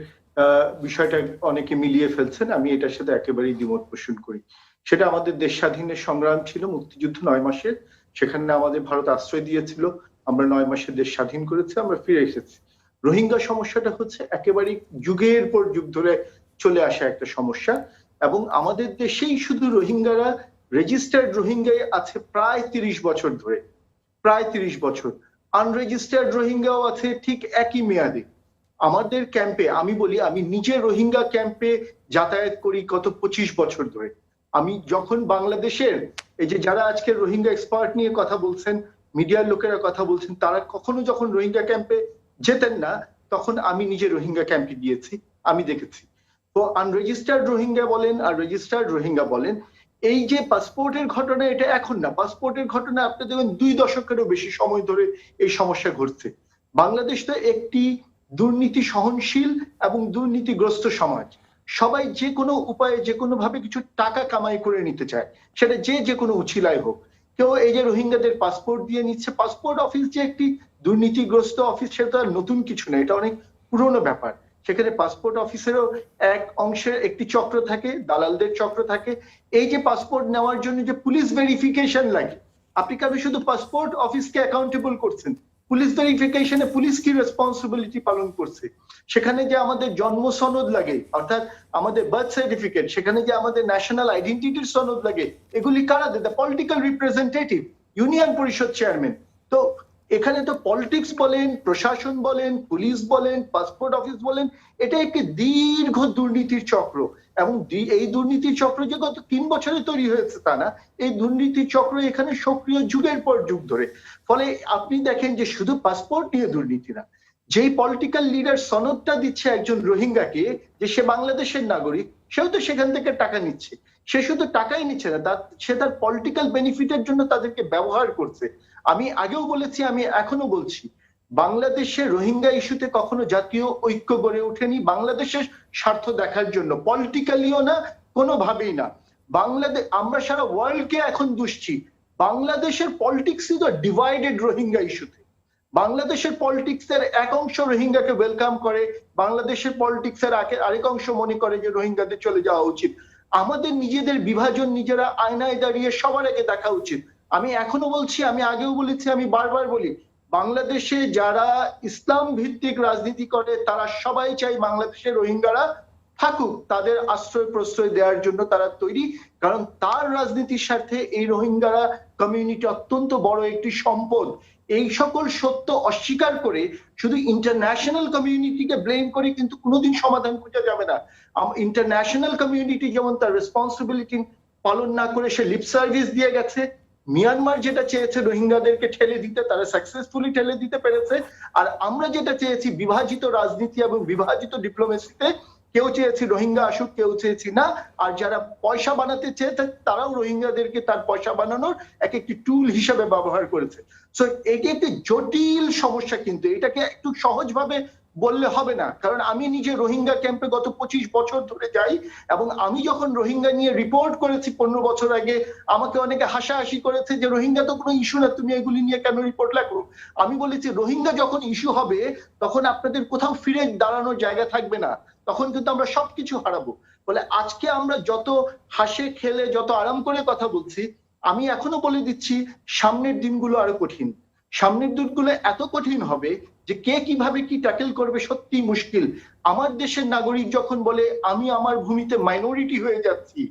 বিষয়টা অনেকে মিলিয়ে ফেলছেন। আমি এটার সাথে একেবারেই দ্বিমত পোষণ করি। সেটা আমাদের দেশ স্বাধীনের সংগ্রাম ছিল, মুক্তিযুদ্ধ 9 মাসের, সেখানে আমাদের ভারত আশ্রয় দিয়েছিল, আমরা 9 মাসে দেশ স্বাধীন করেছি, আমরা ফিরে এসেছি। রোহিঙ্গা সমস্যাটা হচ্ছে একেবারে যুগের পর যুগ ধরে চলে আসা একটা সমস্যা, এবং আমাদের দেশেই শুধু রোহিঙ্গারা, রেজিস্টার্ড রোহিঙ্গাই আছে প্রায় 30 বছর ধরে, প্রায় 30 বছর। আনরেজিস্টার্ড রোহিঙ্গাও আছে ঠিক একই মেয়াদে। আমাদের ক্যাম্পে, আমি বলি, আমি নিজে রোহিঙ্গা ক্যাম্পে যাতায়াত করি গত 25 বছর ধরে। আমি যখন বাংলাদেশের এই যে যারা আজকে রোহিঙ্গা এক্সপার্ট নিয়ে কথা বলছেন, মিডিয়ার লোকেরা কথা বলছেন, তারা কখনো যখন রোহিঙ্গা ক্যাম্পে যেতেন না, তখন আমি নিজে রোহিঙ্গা ক্যাম্পে গিয়েছি, আমি দেখেছি। তো আনরেজিস্টার্ড রোহিঙ্গা বলেন আর রেজিস্টার্ড রোহিঙ্গা বলেন, এই যে পাসপোর্টের ঘটনা, এটা এখন না, পাসপোর্টের ঘটনা আপনি দেখবেন 2 দশকেরও বেশি সময় ধরে এই সমস্যা ঘটছে। বাংলাদেশ তো একটি দুর্নীতি সহনশীল এবং দুর্নীতিগ্রস্ত সমাজ। সবাই যে কোনো উপায়ে, যে কোনো ভাবে কিছু টাকা কামাই করে নিতে চায়, সেটা যে কোনো উছিলাই হোক। কেউ এই যে রোহিঙ্গাদের পাসপোর্ট দিয়ে নিচ্ছে, পাসপোর্ট অফিস যে একটি দুর্নীতিগ্রস্ত অফিস, সেটা নতুন কিছু না, এটা অনেক পুরনো ব্যাপার। সেখানে পাসপোর্ট অফিসেরও এক অংশের একটি চক্র থাকে, দালালদের চক্র থাকে। এই যে পাসপোর্ট নেওয়ার জন্য যে পুলিশ ভেরিফিকেশন লাগে, আপনি কেন শুধু পাসপোর্ট অফিসকে অ্যাকাউন্টেবল করছেন? পুলিশ ভেরিফিকেশনে পুলিশ কি রেসপন্সিবিলিটি পালন করছে? সেখানে যে আমাদের জন্ম সনদ লাগে, অর্থাৎ আমাদের বার্থ সার্টিফিকেট, সেখানে যে আমাদের ন্যাশনাল আইডেন্টিটির সনদ লাগে, এগুলি কারা দেয়? দ্য পলিটিক্যাল রিপ্রেজেন্টেটিভ, ইউনিয়ন পরিষদ চেয়ারম্যান। তো এখানে তো পলিটিক্স বলেন, প্রশাসন বলেন, পুলিশ বলেন, পাসপোর্ট অফিস বলেন, এটা একটি দীর্ঘ দুর্নীতির চক্র। এবং এই দুর্নীতির চক্র যে গত 3 বছরে তৈরি হয়েছে তা না, এই দুর্নীতির চক্র এখানে সক্রিয় যুগের পর যুগ ধরে। ফলে আপনি দেখেন যে শুধু পাসপোর্ট নিয়ে দুর্নীতি না, যেই পলিটিক্যাল লিডার সনদটা দিচ্ছে একজন রোহিঙ্গাকে যে সে বাংলাদেশের নাগরিক, সেও তো সেখান থেকে টাকা নিচ্ছে। সে শুধু টাকাই নিচ্ছে না, সে তার পলিটিক্যাল বেনিফিটের জন্য তাদেরকে ব্যবহার করছে। আমি আগেও বলেছি, আমি এখনো বলছি, বাংলাদেশের রোহিঙ্গা ইস্যুতে কখনো জাতীয় ঐক্য গড়ে ওঠেনি বাংলাদেশের স্বার্থ দেখার জন্য, পলিটিক্যালিও না, কোনোভাবেই না। বাংলাদেশ, আমরা সারা ওয়ার্ল্ডকে এখন দুষছি, বাংলাদেশের পলিটিক্স ইজ ডিভাইডেড রোহিঙ্গা ইস্যুতে। বাংলাদেশের পলিটিক্সের এক অংশ রোহিঙ্গাকে ওয়েলকাম করে, বাংলাদেশের পলিটিক্সের আরেক অংশ মনে করে যে রোহিঙ্গাদের চলে যাওয়া উচিত। আমাদের নিজেদের বিভাজন নিজেরা আয়নায় দাঁড়িয়ে সবার আগে দেখা উচিত। আমি এখনো বলছি, আমি আগেও বলেছি, আমি বারবার বলি, বাংলাদেশে যারা ইসলাম ভিত্তিক রাজনীতি করে তারা সবাই চাই বাংলাদেশের রোহিঙ্গারা থাকুক, তাদের আশ্রয় প্রশ্রয় দেওয়ার জন্য তারা তৈরি, কারণ তার রাজনীতির স্বার্থে এই রোহিঙ্গারা কমিউনিটি অত্যন্ত বড় একটি সম্পদ। এই সকল সত্য অস্বীকার করে শুধু ইন্টারন্যাশনাল কমিউনিটিকে ব্লেম করে কিন্তু কোনোদিন সমাধান খোঁজা যাবে না। ইন্টারন্যাশনাল কমিউনিটি যেমন তার রেসপন্সিবিলিটি পালন না করে সে লিপ সার্ভিস দিয়ে গেছে। মিয়ানমার যেটা চেয়েছে রোহিঙ্গাদেরকে ঠেলে দিতে, তারা সাকসেসফুলি ঠেলে দিতে পেরেছে। আর আমরা যেটা চেয়েছি বিভাজিত রাজনীতি এবং বিভাজিত ডিপ্লোমেসিতে, কেউ চেয়েছি রোহিঙ্গা আসুক, কেউ চেয়েছি না। আর যারা পয়সা বানাতে চেয়েছে তারাও রোহিঙ্গাদেরকে তার পয়সা বানানোর একটি টুল হিসেবে ব্যবহার করেছে। সো এটি একটি জটিল সমস্যা, কিন্তু এটাকে একটু সহজভাবে বললে হবে না। কারণ আমি নিজে রোহিঙ্গা ক্যাম্পে গত 25 বছর ধরে যাই, এবং আমি যখন রোহিঙ্গা নিয়ে রিপোর্ট করেছি 15 বছর আগে, আমাকে অনেকে হাসাহাসি করেছে যে রোহিঙ্গা তো কোনো ইস্যু না, তুমি এগুলি নিয়ে কেন রিপোর্ট লেখো। আমি বলেছি রোহিঙ্গা যখন ইস্যু হবে তখন আপনাদের কোথাও ফিরে দাঁড়ানোর জায়গা থাকবে না, তখন কিন্তু আমরা সবকিছু হারাবো। বলে আজকে আমরা যত হাসে খেলে যত আরাম করে কথা বলছি, আমি এখনো বলে দিচ্ছি সামনের দিনগুলো আরো কঠিন। সামনের দিনগুলো এত কঠিন হবে যে কে কিভাবে কি ট্যাকেল করবে সত্যি মুশকিল। আমার দেশের নাগরিক যখন বলে আমি আমার ভূমিতে মাইনরিটি হয়ে যাচ্ছি,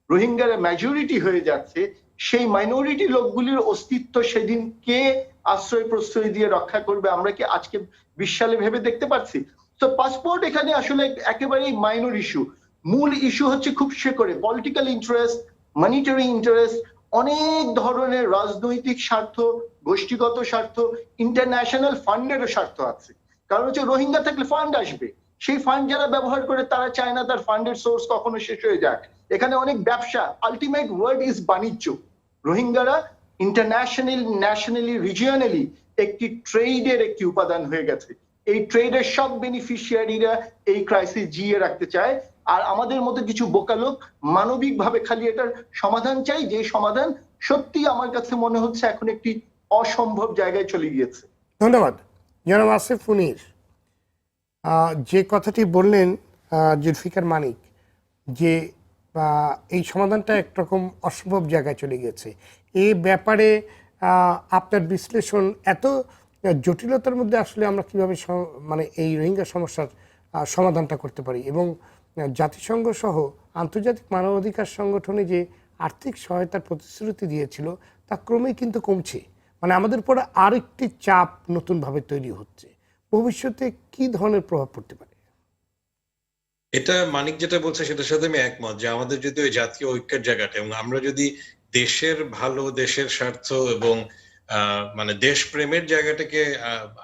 রোহিঙ্গারা মেজরিটি হয়ে যাচ্ছে, সেই মাইনরিটি লোকগুলির অস্তিত্ব সেদিন কে আশ্রয় প্রশ্রয় দিয়ে রক্ষা করবে আমরা কি আজকে 20 সালে ভেবে দেখতে পাচ্ছি? তো পাসপোর্ট এখানে আসলে একেবারেই মাইনর ইস্যু। মূল ইস্যু হচ্ছে খুব শেকড়ে পলিটিক্যাল ইন্টারেস্ট, মনিটারি ইন্টারেস্ট, অনেক ধরনের রাজনৈতিক স্বার্থ, গোষ্ঠীগত স্বার্থ, ইন্টারন্যাশনাল ফান্ডেরও স্বার্থ আছে। কারণ হচ্ছে রোহিঙ্গা থাকলে ফান্ড আসবে, সেই ফান্ড যারা ব্যবহার করে তারা চায় না তার ফান্ডের সোর্স কখনো শেষ হয়ে যাক। এখানে অনেক ব্যবসা, আলটিমেট ওয়ার্ড ইজ বাণিজ্য। রোহিঙ্গারা ইন্টারন্যাশনাল, ন্যাশনালি, রিজিয়নালি একটি ট্রেডের একটি উপাদান হয়ে গেছে। এই ট্রেডের সব বেনিফিশিয়ারিরা এই ক্রাইসিস জিয়ে রাখতে চায়। আর আমাদের মতো কিছু বোকা লোক মানবিকভাবে খালি এটার সমাধান চাই, যে সমাধান সত্যি আমার কাছে মনে হচ্ছে এখন একটি অসম্ভব জায়গায় চলে গিয়েছে। ধন্যবাদ জনাব আসিফ মুনির। যে কথাটি বললেন জুলফিকার মানিক, যে এই সমাধানটা একরকম অসম্ভব জায়গায় চলে গেছে, এই ব্যাপারে আপনার বিশ্লেষণ, এত জটিলতার মধ্যে আসলে আমরা কিভাবে মানে এই রোহিঙ্গা সমস্যার সমাধানটা করতে পারি, এবং জাতিসংঘ সহ আন্তর্জাতিক মানবাধিকার সংগঠনে যে আর্থিক সহায়তার প্রতিশ্রুতি দিয়েছিল তা ক্রমেই কিন্তু কমছে, মানে আমাদের উপরে আরেকটি চাপ নতুনভাবে তৈরি হচ্ছে। ভবিষ্যতে কি ধরনের প্রভাব পড়তে পারে? এটা মানিক যেটা বলছে সেটার সাথে আমি একমত, যে আমাদের যদি ওই জাতীয় ঐক্যের জায়গাটা, এবং আমরা যদি দেশের ভালো, দেশের স্বার্থ এবং মানে দেশপ্রেমের জায়গাটাকে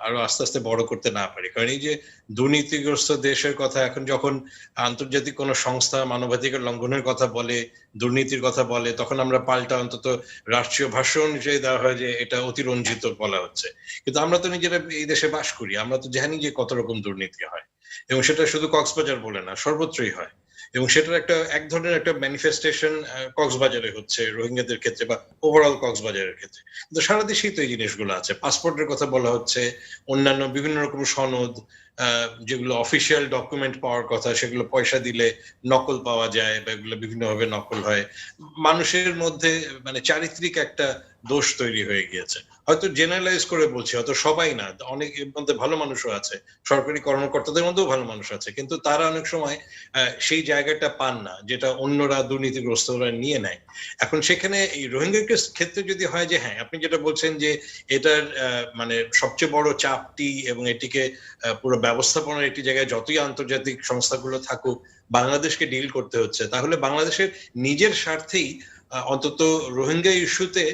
আরো আস্তে আস্তে বড় করতে না পারি। কারণ এই যে দুর্নীতিগ্রস্ত দেশের কথা, এখন যখন আন্তর্জাতিক কোনো সংস্থা মানবাধিকার লঙ্ঘনের কথা বলে, দুর্নীতির কথা বলে, তখন আমরা পাল্টা অন্তত রাষ্ট্রীয় ভাষণ হিসেবে দেওয়া হয় যে এটা অতিরঞ্জিত বলা হচ্ছে। কিন্তু আমরা তো নিজেরা এই দেশে বাস করি, আমরা তো জানি যে কত রকম দুর্নীতি হয়, এবং সেটা শুধু কক্সবাজার বলে না, সর্বত্রই হয়। এবং সেটার এক ধরনের একটা ম্যানিফেস্টেশন কক্সবাজারে হচ্ছে রোহিঙ্গাদের ক্ষেত্রে বা ওভারঅল কক্সবাজারের ক্ষেত্রে। কিন্তু সারা দেশেই তো এই জিনিসগুলো আছে। পাসপোর্টের কথা বলা হচ্ছে, অন্যান্য বিভিন্ন রকম সনদ, যেগুলো অফিসিয়াল ডকুমেন্ট পাওয়ার কথা, সেগুলো পয়সা দিলে নকল পাওয়া যায় বা এগুলো বিভিন্নভাবে নকল হয়। মানুষের মধ্যে মানে চারিত্রিক একটা দোষ তৈরি হয়ে গিয়েছে। হয়তো জেনারেলাইজ করে বলছি, হয়তো সবাই না, অনেকের মধ্যে ভালো মানুষও আছে, সরকারি কর্মকর্তাদের মধ্যেও ভালো মানুষ আছে, কিন্তু তারা অনেক সময় সেই জায়গাটা পান না যেটা অন্যরা দুর্নীতিগ্রস্তরা নিয়ে নেয়। এখন সেখানে এই রোহিঙ্গার ক্ষেত্রে যদি হয় যে হ্যাঁ, আপনি যেটা বলছেন যে এটার মানে সবচেয়ে বড় চাপটি, এবং এটিকে পুরো ব্যবস্থাপনার একটি জায়গায় যতই আন্তর্জাতিক সংস্থাগুলো থাকুক বাংলাদেশকে ডিল করতে হচ্ছে, তাহলে বাংলাদেশের নিজের স্বার্থেই অন্তত রোহিঙ্গা ইস্যুতে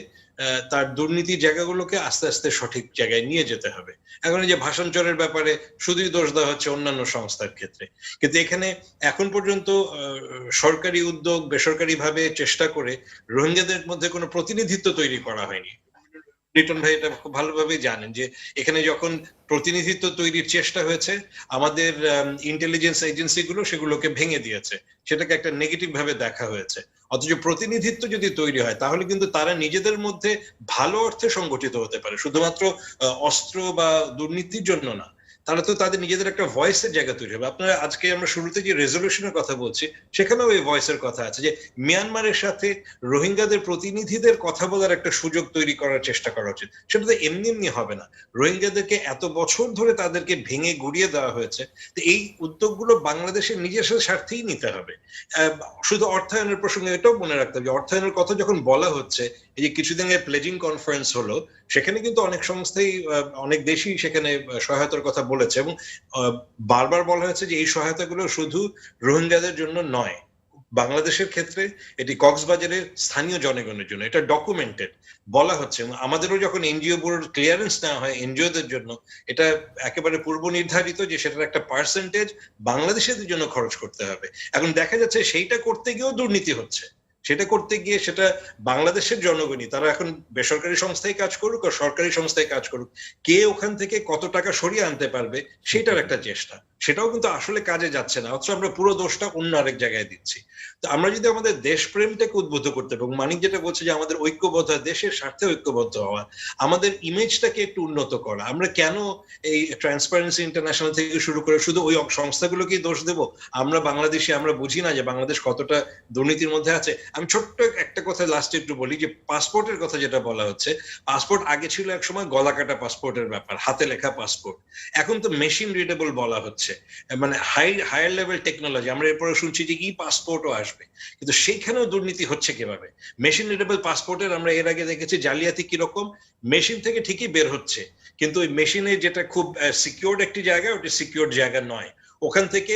তার দুর্নীতির জায়গাগুলোকে আস্তে আস্তে সঠিক জায়গায় নিয়ে যেতে হবে। এখন এই যে ভাষান্তরের ব্যাপারে শুধুই দোষ দেওয়া হচ্ছে অন্যান্য সংস্থার ক্ষেত্রে, কিন্তু এখানে এখন পর্যন্ত সরকারি উদ্যোগ বেসরকারি ভাবে চেষ্টা করে রোহিঙ্গাদের মধ্যে কোনো প্রতিনিধিত্ব তৈরি করা হয়নি। লিটন ভাই এটা খুব ভালোভাবেই জানেন যে এখানে যখন প্রতিনিধিত্ব তৈরির চেষ্টা হয়েছে, আমাদের ইন্টেলিজেন্স এজেন্সিগুলো সেগুলোকে ভেঙে দিয়েছে, সেটাকে একটা নেগেটিভ ভাবে দেখা হয়েছে। অথচ প্রতিনিধিত্ব যদি তৈরি হয় তাহলে কিন্তু তারা নিজেদের মধ্যে ভালো অর্থে সংগঠিত হতে পারে, শুধুমাত্র অস্ত্র বা দুর্নীতির জন্য না। তাহলে তো তাদের নিজেদের একটা ভয়েসের জায়গা তৈরি হবে। আপনারা আজকে আমরা শুরুতে যে রেজলিউশনের কথা বলছি সেখানেও এই ভয়েসের কথা আছে যে মিয়ানমারের সাথে রোহিঙ্গাদের প্রতিনিধিদের কথা বলার একটা সুযোগ তৈরি করার চেষ্টা করা উচিত। সেটা তো এমনি এমনি হবে না। রোহিঙ্গাদেরকে এত বছর ধরে তাদেরকে ভেঙে গুড়িয়ে দেওয়া হয়েছে, তো এই উদ্যোগগুলো বাংলাদেশের নিজস্ব স্বার্থেই নিতে হবে। শুধু অর্থায়নের প্রসঙ্গে এটাও মনে রাখতে হবে, অর্থায়নের কথা যখন বলা হচ্ছে, এই যে কিছুদিন আগে প্লেজিং কনফারেন্স হলো, সেখানে কিন্তু অনেক সংস্থাই অনেক দেশই সেখানে সহায়তার কথা বলেছে এবং বারবার বলা হয়েছে যে এই সহায়তাগুলো শুধু রোহিঙ্গাদের জন্য নয়, বাংলাদেশের ক্ষেত্রে এটি কক্সবাজারের স্থানীয় জনগণের জন্য, এটা ডকুমেন্টেড বলা হচ্ছে। আমাদেরও যখন এনজিও বোর্ড ক্লিয়ারেন্স নেওয়া হয় এনজিওদের জন্য, এটা একেবারে পূর্ব নির্ধারিত যে সেটার একটা পার্সেন্টেজ বাংলাদেশের জন্য খরচ করতে হবে। এখন দেখা যাচ্ছে সেইটা করতে গিয়েও দুর্নীতি হচ্ছে। সেটা করতে গিয়ে সেটা বাংলাদেশের জনগণই, তারা এখন বেসরকারি সংস্থায় কাজ করুক আর সরকারি সংস্থায় কাজ করুক, কে ওখান থেকে কত টাকা সরিয়ে আনতে পারবে সেটার একটা চেষ্টা, সেটাও কিন্তু আসলে কাজে যাচ্ছে না, অথচ আমরা পুরো দোষটা অন্য আরেক জায়গায় দিচ্ছি। তো আমরা যদি আমাদের দেশপ্রেমটাকে উদ্বুদ্ধ করতে পারি, এবং মানিক যেটা বলছে যে আমাদের ঐক্যবদ্ধ, দেশের স্বার্থে ঐক্যবদ্ধ হওয়া, আমাদের ইমেজটাকে একটু উন্নত করা, আমরা কেন এই ট্রান্সপারেন্সি ইন্টারন্যাশনাল থেকে শুরু করে শুধু ওই সংস্থাগুলোকেই দোষ দেবো? আমরা বাংলাদেশি, আমরা বুঝি না যে বাংলাদেশ কতটা দুর্নীতির মধ্যে আছে? আমি ছোট্ট একটা কথা লাস্টে একটু বলি, যে পাসপোর্টের কথা যেটা বলা হচ্ছে, পাসপোর্ট আগে ছিল এক সময় গলা কাটা পাসপোর্টের ব্যাপার, হাতে লেখা পাসপোর্ট, এখন তো মেশিন রিডেবল বলা হচ্ছে, মানে হায়ার লেভেল টেকনোলজি। আমরা এরপরে শুনছি যে ই পাসপোর্টও আসবে, কিন্তু সেইখানেও দুর্নীতি হচ্ছে কিভাবে? মেশিন রিডেবল পাসপোর্টের আমরা এর আগে দেখেছি জালিয়াতি কিরকম, মেশিন থেকে ঠিকই বের হচ্ছে, কিন্তু ওই মেশিনে যেটা খুব সিকিউরড একটি জায়গা, ওটা সিকিউরড জায়গা নয়, ওখান থেকে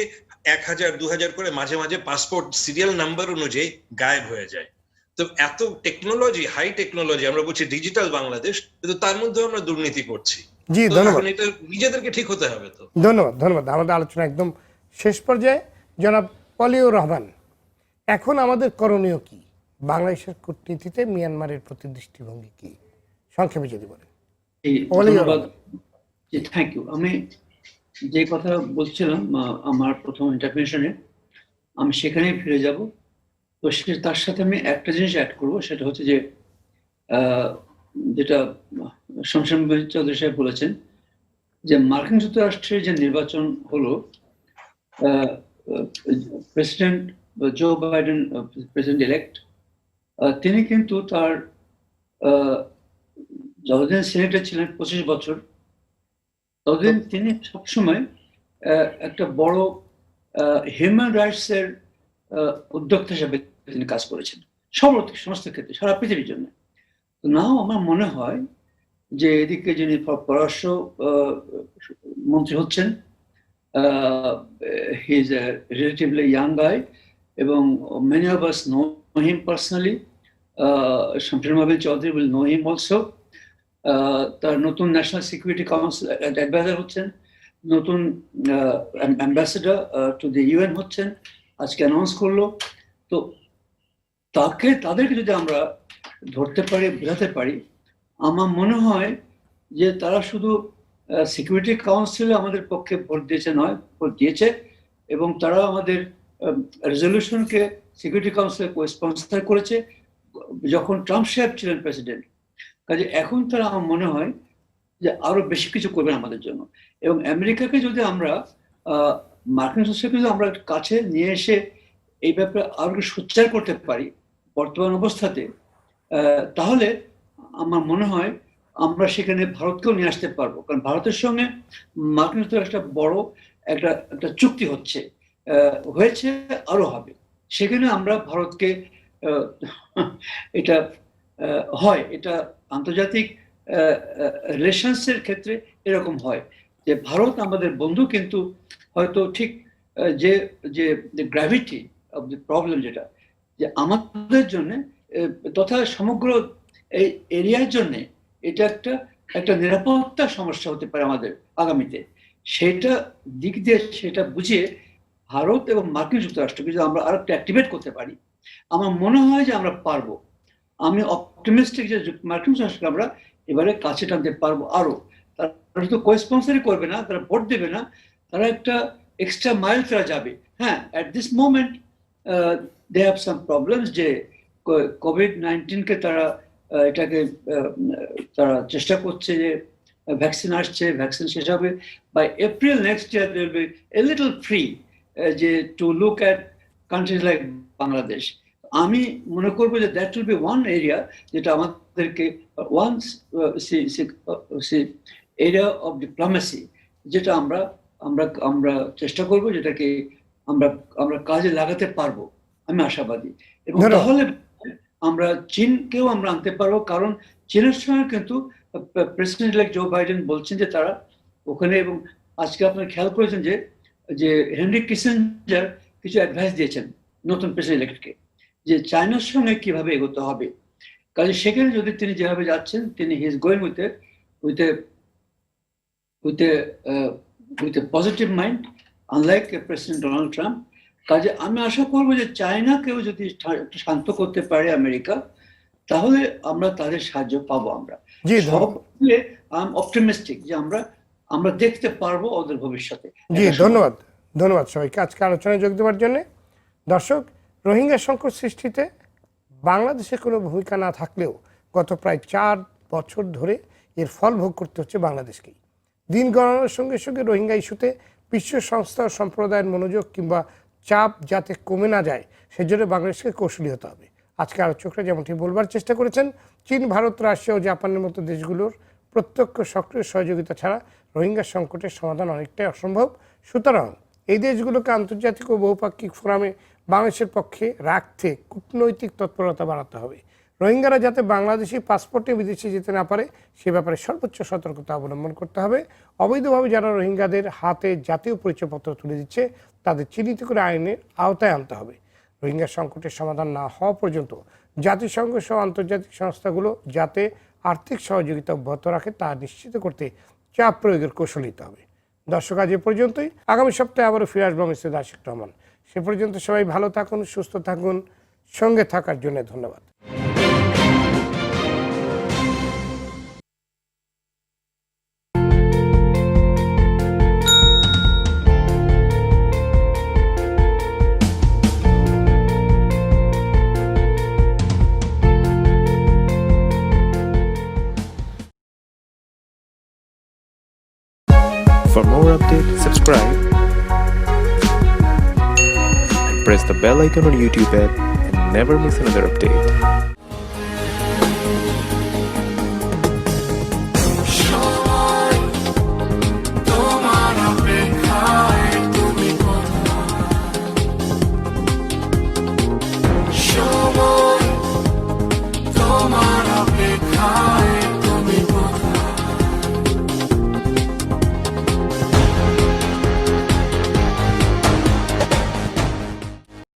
1000-2000 করে মাঝে মাঝে পাসপোর্ট সিরিয়াল নাম্বার অনুযায়ী গায়েব হয়ে যায়। তো এত টেকনোলজি, হাই টেকনোলজি, আমরা বলছি ডিজিটাল বাংলাদেশ, কিন্তু তার মধ্যে আমরা দুর্নীতি করছি। জি, ধন্যবাদ। এটা নিজেদেরকে ঠিক হতে হবে। তো ধন্যবাদ। আমাদের আলোচনা একদম শেষ পর্যায়ে। জনাব ওয়ালিউর রহমান, এখন আমাদের করণীয় কি? বাংলাদেশের কূটনীতিতে মিয়ানমারের প্রতি দৃষ্টিভঙ্গি কি, সংক্ষেপে যদি বলেন। ধন্যবাদ। Thank you. আমি যে কথা বলছিলাম আমার প্রথম ইন্টারভেনশনে, আমি সেখানেই ফিরে যাব। তো তার সাথে আমি একটা জিনিস অ্যাড করবো, সেটা হচ্ছে যে যেটা শমশের চৌধুরী সাহেব বলেছেন, যে মার্কিন যুক্তরাষ্ট্রের যে নির্বাচন হলো, president Joe Biden, president elect, তিনি কিন্তু তার যতদিন সিনেটে ছিলেন 25 বছর, ততদিন তিনি সবসময় একটা বড় হিউম্যান রাইটস এর উদ্যোক্তা হিসেবে তিনি কাজ করেছেন, সমস্ত ক্ষেত্রে, সারা পৃথিবীর জন্য। তো নাও আমার মনে হয় যে এদিকে যিনি পররাষ্ট্র মন্ত্রী হচ্ছেন, he is a relatively young guy, এবং many of us know him personally. Shamsher Mobin Chowdhury will know him also. তার নতুন ন্যাশনাল সিকিউরিটি কাউন্সিল অ্যাডভাইজার হচ্ছেন, নতুন অ্যাম্বাসেডর টু দি ইউএন হচ্ছেন, আজকে অ্যানাউন্স করলো। তো তাদেরকে যদি আমরা ধরতে পারি, বোঝাতে পারি, আমার মনে হয় যে তারা শুধু সিকিউরিটি কাউন্সিলে আমাদের পক্ষে ভোট দিয়েছে, এবং তারা আমাদের রেজলিউশনকে সিকিউরিটি কাউন্সিলে স্পন্সর করেছে যখন ট্রাম্প সাহেব ছিলেন প্রেসিডেন্ট। কাজে এখন তারা আমার মনে হয় যে আরো বেশি কিছু করবেন আমাদের জন্য। এবং আমেরিকাকে যদি আমরা, মার্কিন যুক্তরাষ্ট্রকে যদি আমরা কাছে নিয়ে এসে এই ব্যাপারে আরো সোচ্চার করতে পারি বর্তমান অবস্থাতে, তাহলে আমার মনে হয় আমরা সেখানে ভারতকেও নিয়ে আসতে পারবো। কারণ ভারতের সঙ্গে মার্কিন যুক্তরাষ্ট্র বড় একটা চুক্তি হয়েছে, আরো হবে। সেখানে আমরা ভারতকে এটা আন্তর্জাতিক রিলেশনসের ক্ষেত্রে এরকম হয় যে ভারত আমাদের বন্ধু, কিন্তু হয়তো ঠিক যে গ্র্যাভিটি অফ দি প্রবলেম, যেটা যে আমাদের জন্য তথা সমগ্র এই এরিয়ার জন্য এটা একটা নিরাপত্তা সমস্যা হতে পারে আমাদের আগামীতে। সেটা দিক দিয়ে সেটা বুঝিয়ে ভারত এবং মার্কিন যুক্তরাষ্ট্রকে যদি আমরা আরো অ্যাক্টিভেট করতে পারি, আমার মনে হয় যে আমরা পারবো। আমি অপটিমিস্টিক যে মার্কিন যুক্তরাষ্ট্রকে আমরা এবারে কাছে টানতে পারবো আরো। তারা শুধু কো-স্পন্সরই করবে না, তারা ভোট দেবে না, তারা একটা এক্সট্রা মাইল তারা যাবে। হ্যাঁ, at this moment they have some problems, যে কোভিড-19কে তারা এটাকে তারা চেষ্টা করছে যে ভ্যাকসিন আসছে, ভ্যাকসিন শেষ হবে, by April next year they will be a little free যে to look at countries like Bangladesh. আমি মনে করবো যে that will be one area যেটা আমাদেরকে ওয়ান এরিয়া অফ ডিপ্লোমেসি, যেটা আমরা আমরা আমরা চেষ্টা করব যেটাকে আমরা আমরা কাজে লাগাতে পারবো, আমি আশাবাদী। এবং তাহলে আমরা চীনকেও আমরা আনতে পারবো, কারণ চীনের সঙ্গে কিন্তু প্রেসিডেন্ট ইলেক্ট জো বাইডেন বলছেন যে তারা ওখানে, এবং আজকে আপনারা খেয়াল করেছেন যে যে হেনরি কিসিঞ্জার কিছু অ্যাডভাইস দিয়েছেন নতুন প্রেসিডেন্ট ইলেক্টকে, যে চায়নার সঙ্গে কিভাবে এগোতে হবে। কাজে সেখানে যদি তিনি যেভাবে যাচ্ছেন, তিনি he is going with a positive mind, unlike president Donald Trump. কাজে আমি আশা করবো যে চায়নাকেও যদি একটু শান্ত করতে পারে আমেরিকা, তাহলে আমরা তাদের সাহায্য পাবো। আমরা সব মিলে আই এম অপটিমিস্টিক যে আমরা দেখতে পারবো ওদের ভবিষ্যতে। জি, ধন্যবাদ সবাইকে আজকে আলোচনায় যোগ দেওয়ার জন্য। দর্শক, রোহিঙ্গা সংকট সৃষ্টিতে বাংলাদেশের কোনো ভূমিকা না থাকলেও গত প্রায় 4 বছর ধরে এর ফল ভোগ করতে হচ্ছে বাংলাদেশকেই। দিন গণনার সঙ্গে সঙ্গে রোহিঙ্গা ইস্যুতে বিশ্ব সংস্থা ও সম্প্রদায়ের মনোযোগ কিংবা চাপ যাতে কমে না যায়, সেজন্য বাংলাদেশকে কৌশলী হতে হবে। আজকে আলোচকরা যেমনটি বলবার চেষ্টা করেছেন, চীন, ভারত, রাশিয়া ও জাপানের মতো দেশগুলোর প্রত্যক্ষ সক্রিয় সহযোগিতা ছাড়া রোহিঙ্গা সংকটের সমাধান অনেকটাই অসম্ভব। সুতরাং এই দেশগুলোকে আন্তর্জাতিক ও বহুপাক্ষিক ফোরামে বাংলাদেশের পক্ষে রাখতে কূটনৈতিক তৎপরতা বাড়াতে হবে। রোহিঙ্গারা যাতে বাংলাদেশি পাসপোর্টে বিদেশে যেতে না পারে সে ব্যাপারে সর্বোচ্চ সতর্কতা অবলম্বন করতে হবে। অবৈধভাবে যারা রোহিঙ্গাদের হাতে জাতীয় পরিচয়পত্র তুলে দিচ্ছে তাদের চিহ্নিত করে আইনের আওতায় আনতে হবে। রোহিঙ্গা সংকটের সমাধান না হওয়া পর্যন্ত জাতিসংঘ সহ আন্তর্জাতিক সংস্থাগুলো যাতে আর্থিক সহযোগিতা অব্যাহত রাখে তা নিশ্চিত করতে চাপ প্রয়োগের কৌশল নিতে হবে। দর্শক, আজ এ পর্যন্তই। আগামী সপ্তাহে আবারও ফিরে আসবো আমি সৈয়দ আশিক রহমান। সে পর্যন্ত সবাই ভালো থাকুন, সুস্থ থাকুন। সঙ্গে থাকার জন্য ধন্যবাদ। For more updates, subscribe and press the bell icon on YouTube app and never miss another update.